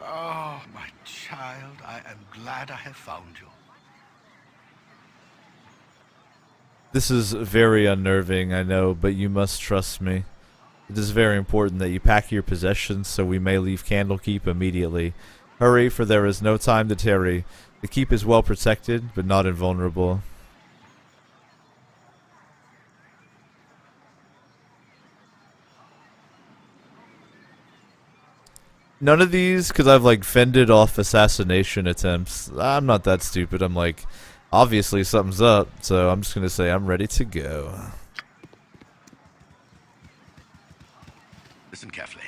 Oh, my child, I am glad I have found you. This is very unnerving, I know, but you must trust me. It is very important that you pack your possessions so we may leave Candlekeep immediately. Hurry, for there is no time to tarry. The keep is well protected, but not invulnerable. None of these, because I've like fended off assassination attempts. I'm not that stupid. I'm like, obviously something's up, so I'm just going to say I'm ready to go. Listen carefully.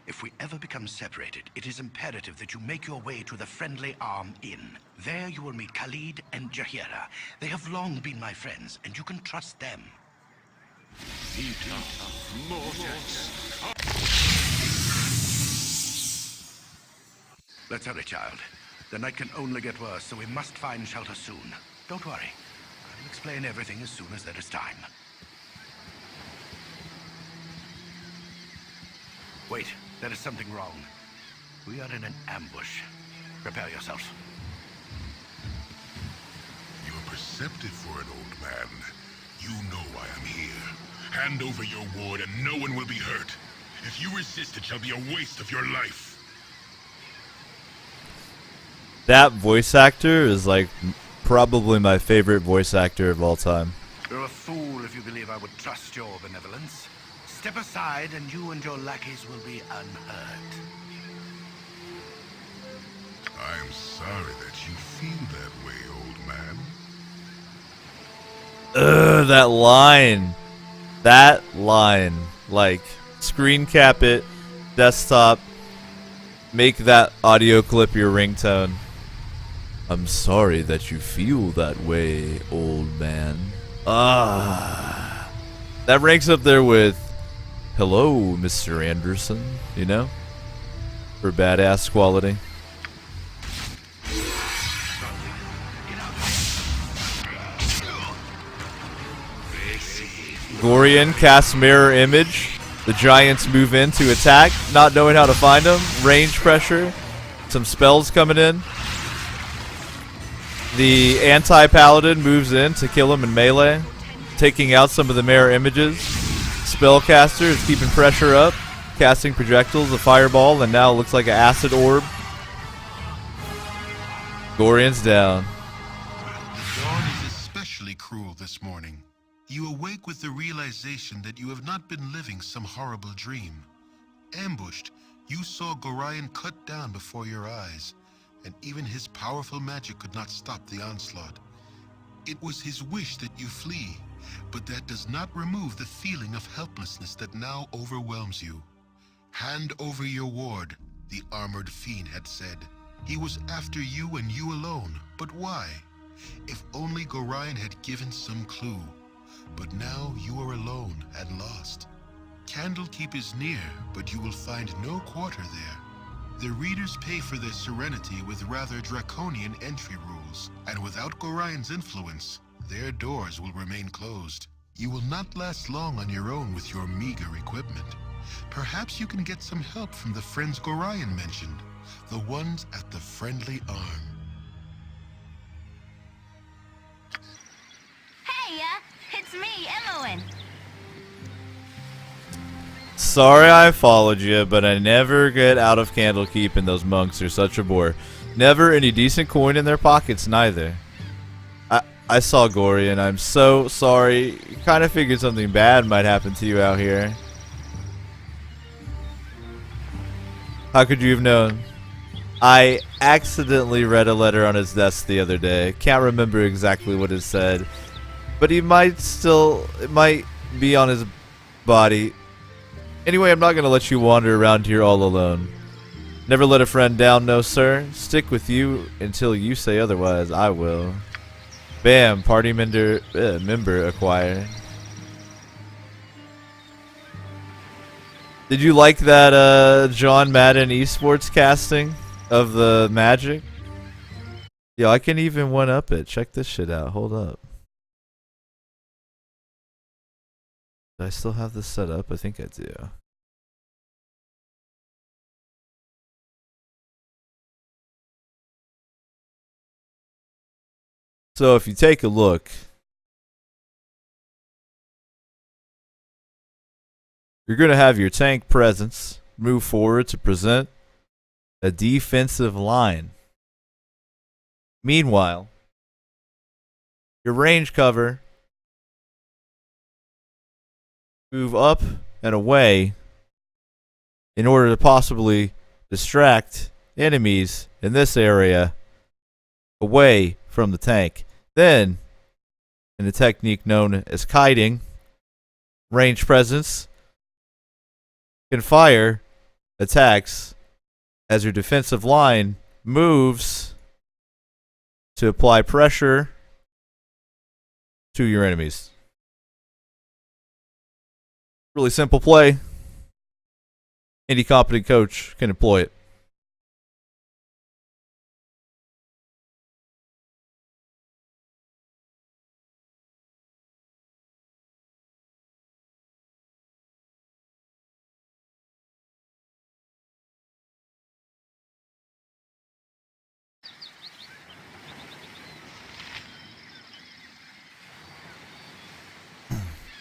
If we ever become separated, it is imperative that you make your way to the Friendly Arm Inn. There you will meet Khalid and Jahira. They have long been my friends, and you can trust them. Let's hurry, child. The night can only get worse, so we must find shelter soon. Don't worry. I'll explain everything as soon as there is time. Wait, there is something wrong. We are in an ambush. Prepare yourself. You are perceptive for an old man. You know I am here. Hand over your ward and no one will be hurt. If you resist, it shall be a waste of your life. That voice actor is like probably my favorite voice actor of all time. You're a fool if you believe I would trust your benevolence. Step aside and you and your lackeys will be unhurt. I'm sorry that you feel that way, old man. Ugh, that line. That line. Like, screen cap it, desktop, make that audio clip your ringtone. I'm sorry that you feel that way, old man. That ranks up there with, hello, Mr. Anderson, you know? For badass quality. Gorian casts mirror image. The giants move in to attack, not knowing how to find them. Range pressure. Some spells coming in. The anti-paladin moves in to kill him in melee, taking out some of the mirror images. Spellcaster is keeping pressure up, casting projectiles, a fireball, and now it looks like an acid orb. Gorian's down. The dawn is especially cruel this morning. You awake with the realization that you have not been living some horrible dream. Ambushed, you saw Gorian cut down before your eyes, and even his powerful magic could not stop the onslaught. It was his wish that you flee, but that does not remove the feeling of helplessness that now overwhelms you. Hand over your ward, the armored fiend had said. He was after you and you alone, but why? If only Gorian had given some clue. But now you are alone and lost. Candlekeep is near, but you will find no quarter there. The readers pay for their serenity with rather draconian entry rules, and without Gorian's influence, their doors will remain closed. You will not last long on your own with your meager equipment. Perhaps you can get some help from the friends Gorian mentioned, the ones at the Friendly Arm. Hey, it's me, Emmeline. Sorry I followed you, but I never get out of Candlekeep, and those monks are such a bore. Never any decent coin in their pockets, neither. I saw Gorian. I'm so sorry. Kind of figured something bad might happen to you out here. How could you have known? I accidentally read a letter on his desk the other day. Can't remember exactly what it said, but it might be on his body. Anyway, I'm not going to let you wander around here all alone. Never let a friend down, no sir. Stick with you until you say otherwise. I will. Bam, party member acquired. Did you like that John Madden esports casting of the Magic? Yo, I can even one-up it. Check this shit out. Hold up. Do I still have this set up? I think I do. So if you take a look, you're going to have your tank presence move forward to present a defensive line. Meanwhile, your range cover move up and away in order to possibly distract enemies in this area away from the tank. Then, in the technique known as kiting, range presence can fire attacks as your defensive line moves to apply pressure to your enemies. Really simple play. Any competent coach can employ it.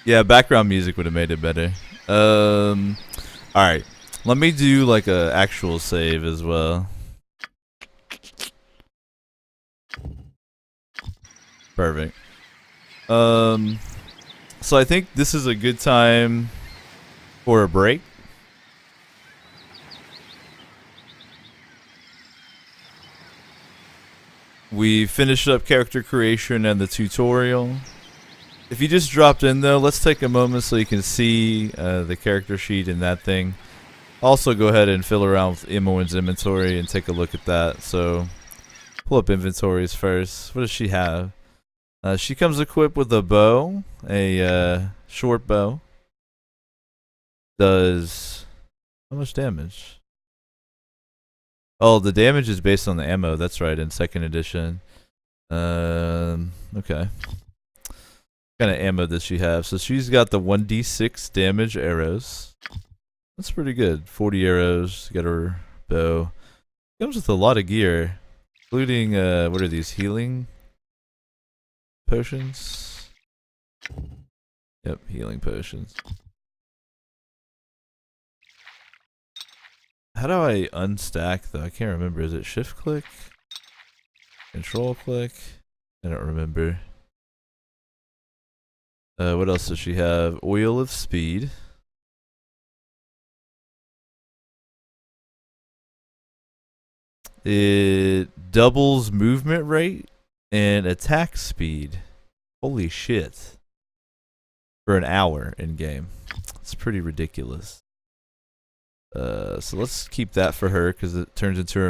Yeah, background music would have made it better. Alright. Let me do like a actual save as well. Perfect. So I think this is a good time for a break. We finished up character creation and the tutorial. If you just dropped in though, let's take a moment so you can see the character sheet and that thing. Also go ahead and fill around with Imoen's inventory and take a look at that. So Pull up inventories first. What does she have? She comes equipped with a bow, a short bow. Does how much damage? Oh, the damage is based on the ammo. That's right, in second edition. Okay. What kind of ammo does she have? So she's got the 1d6 damage arrows. That's pretty good. 40 arrows. Got her bow. Comes with a lot of gear, including what are these, healing potions? Yep, healing potions. How do I unstack though? I can't remember. Is it shift click? Control click? I don't remember. What else does she have? Oil of speed. It doubles movement rate and attack speed. Holy shit. For an hour in game. It's pretty ridiculous. So let's keep that for her because it turns her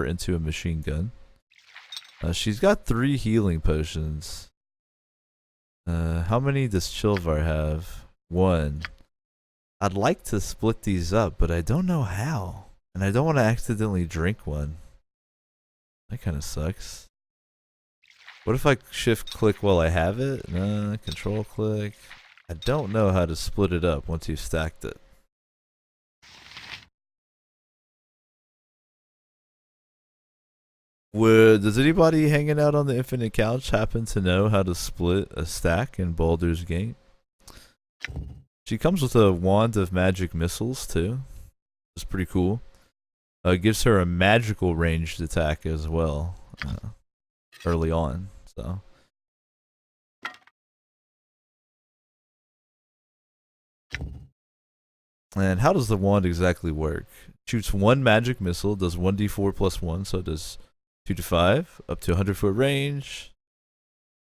into a machine gun. She's got 3 healing potions. How many does Chilvar have? 1. I'd like to split these up, but I don't know how. And I don't want to accidentally drink one. That kind of sucks. What if I shift click while I have it? Control click. I don't know how to split it up once you've stacked it. Does anybody hanging out on the Infinite Couch happen to know how to split a stack in Baldur's Gate? She comes with a wand of magic missiles too. It's pretty cool. It gives her a magical ranged attack as well early on. So and how does the wand exactly work? Shoots 1 magic missile, does 1d4 plus 1, so it does 2 to 5, up to 100-foot range.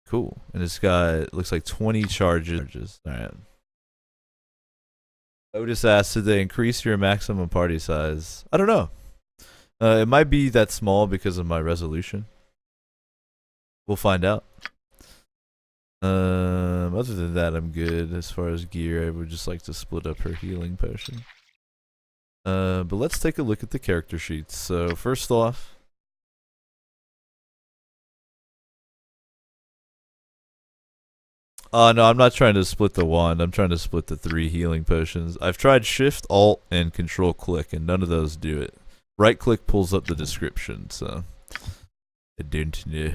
Cool. And it's got, looks like 20 charges. Alright. Otis asked, did they increase your maximum party size? I don't know. It might be that small because of my resolution. We'll find out. Other than that, I'm good. As far as gear, I would just like to split up her healing potion. But let's take a look at the character sheets. So first off, no, I'm not trying to split the wand. I'm trying to split the 3 healing potions. I've tried Shift, Alt, and Control click, and none of those do it. Right click pulls up the description, so I don't know.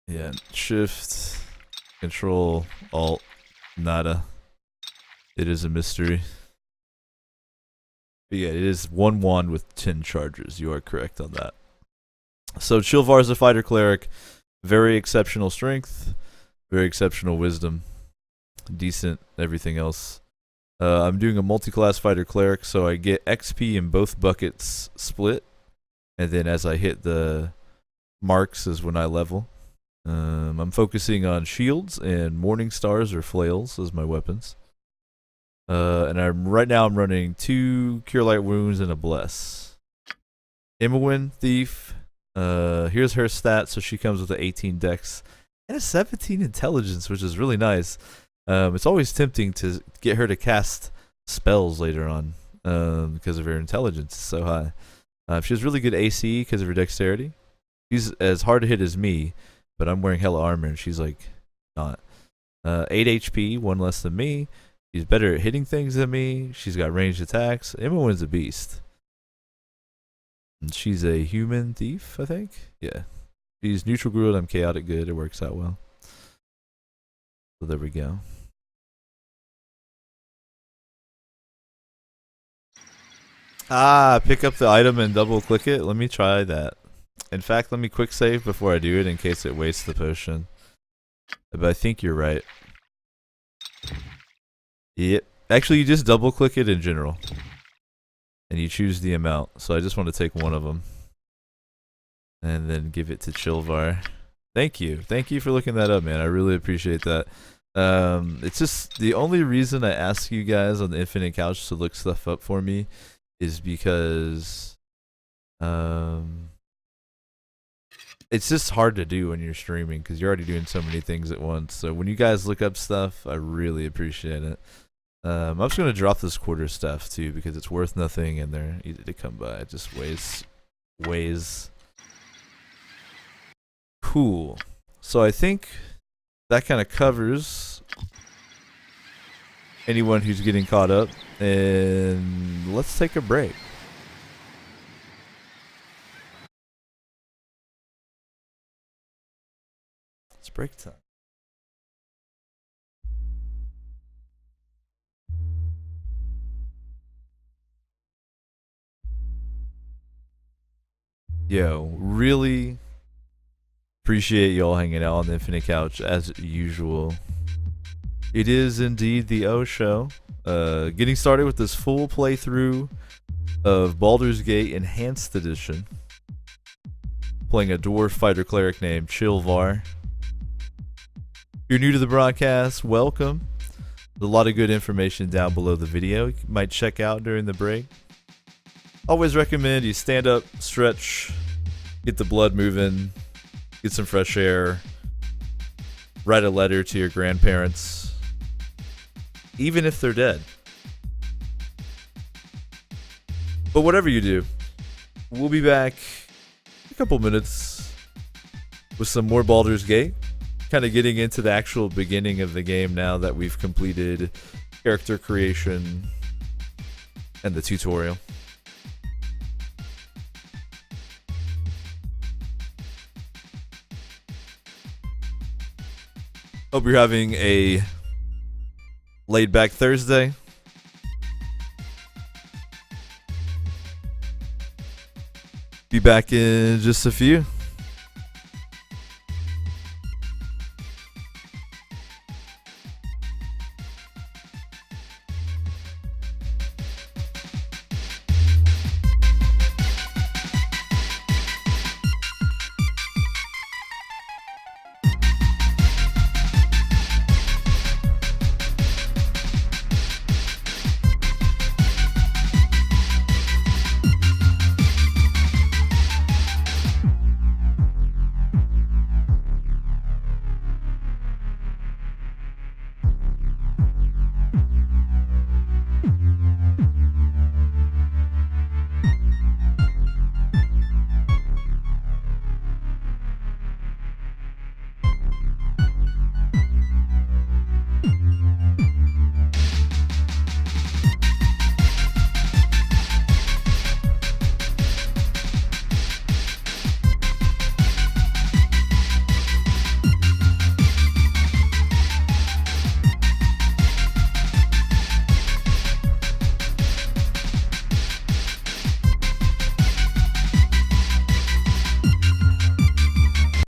Yeah, Shift, Control, Alt, nada. It is a mystery. But yeah, it is 1 wand with 10 charges. You are correct on that. So Chilvar is a fighter cleric. Very exceptional strength, very exceptional wisdom, decent everything else. I'm doing a multi-class fighter cleric, so I get XP in both buckets split, and then as I hit the marks is when I level. I'm focusing on shields and morning stars or flails as my weapons. And right now I'm running 2 cure light wounds and a bless. Imowen, thief. Here's her stats. So she comes with an 18 dex and a 17 intelligence, which is really nice. It's always tempting to get her to cast spells later on because of her intelligence is so high. She has really good AC because of her dexterity. She's as hard to hit as me, but I'm wearing hella armor and she's like not. 8 HP, 1 less than me. She's better at hitting things than me. She's got ranged attacks. Imowen's a beast. And she's a human thief, I think. Yeah. She's neutral good. I'm chaotic good. It works out well. So there we go. Pick up the item and double click it. Let me try that. In fact, let me quick save before I do it in case it wastes the potion. But I think you're right. Yep. Actually, you just double click it in general. And you choose the amount. So I just want to take one of them. And then give it to Chilvar. Thank you. Thank you for looking that up, man. I really appreciate that. It's just the only reason I ask you guys on the Infinite Couch to look stuff up for me is because it's just hard to do when you're streaming because you're already doing so many things at once. So when you guys look up stuff, I really appreciate it. I'm just gonna drop this quarter stuff too because it's worth nothing and they're easy to come by. It just weighs. Cool. So I think that kind of covers anyone who's getting caught up, and let's take a break. It's break time. Yo, really appreciate y'all hanging out on the Infinite Couch as usual. It is indeed the O Show. Getting started with this full playthrough of Baldur's Gate Enhanced Edition. Playing a dwarf fighter cleric named Chilvar. If you're new to the broadcast, welcome. There's a lot of good information down below the video you might check out during the break. Always recommend you stand up, stretch, get the blood moving, get some fresh air, write a letter to your grandparents, even if they're dead. But whatever you do, we'll be back in a couple minutes with some more Baldur's Gate. Kind of getting into the actual beginning of the game now that we've completed character creation and the tutorial. Hope you're having a laid back Thursday. Be back in just a few.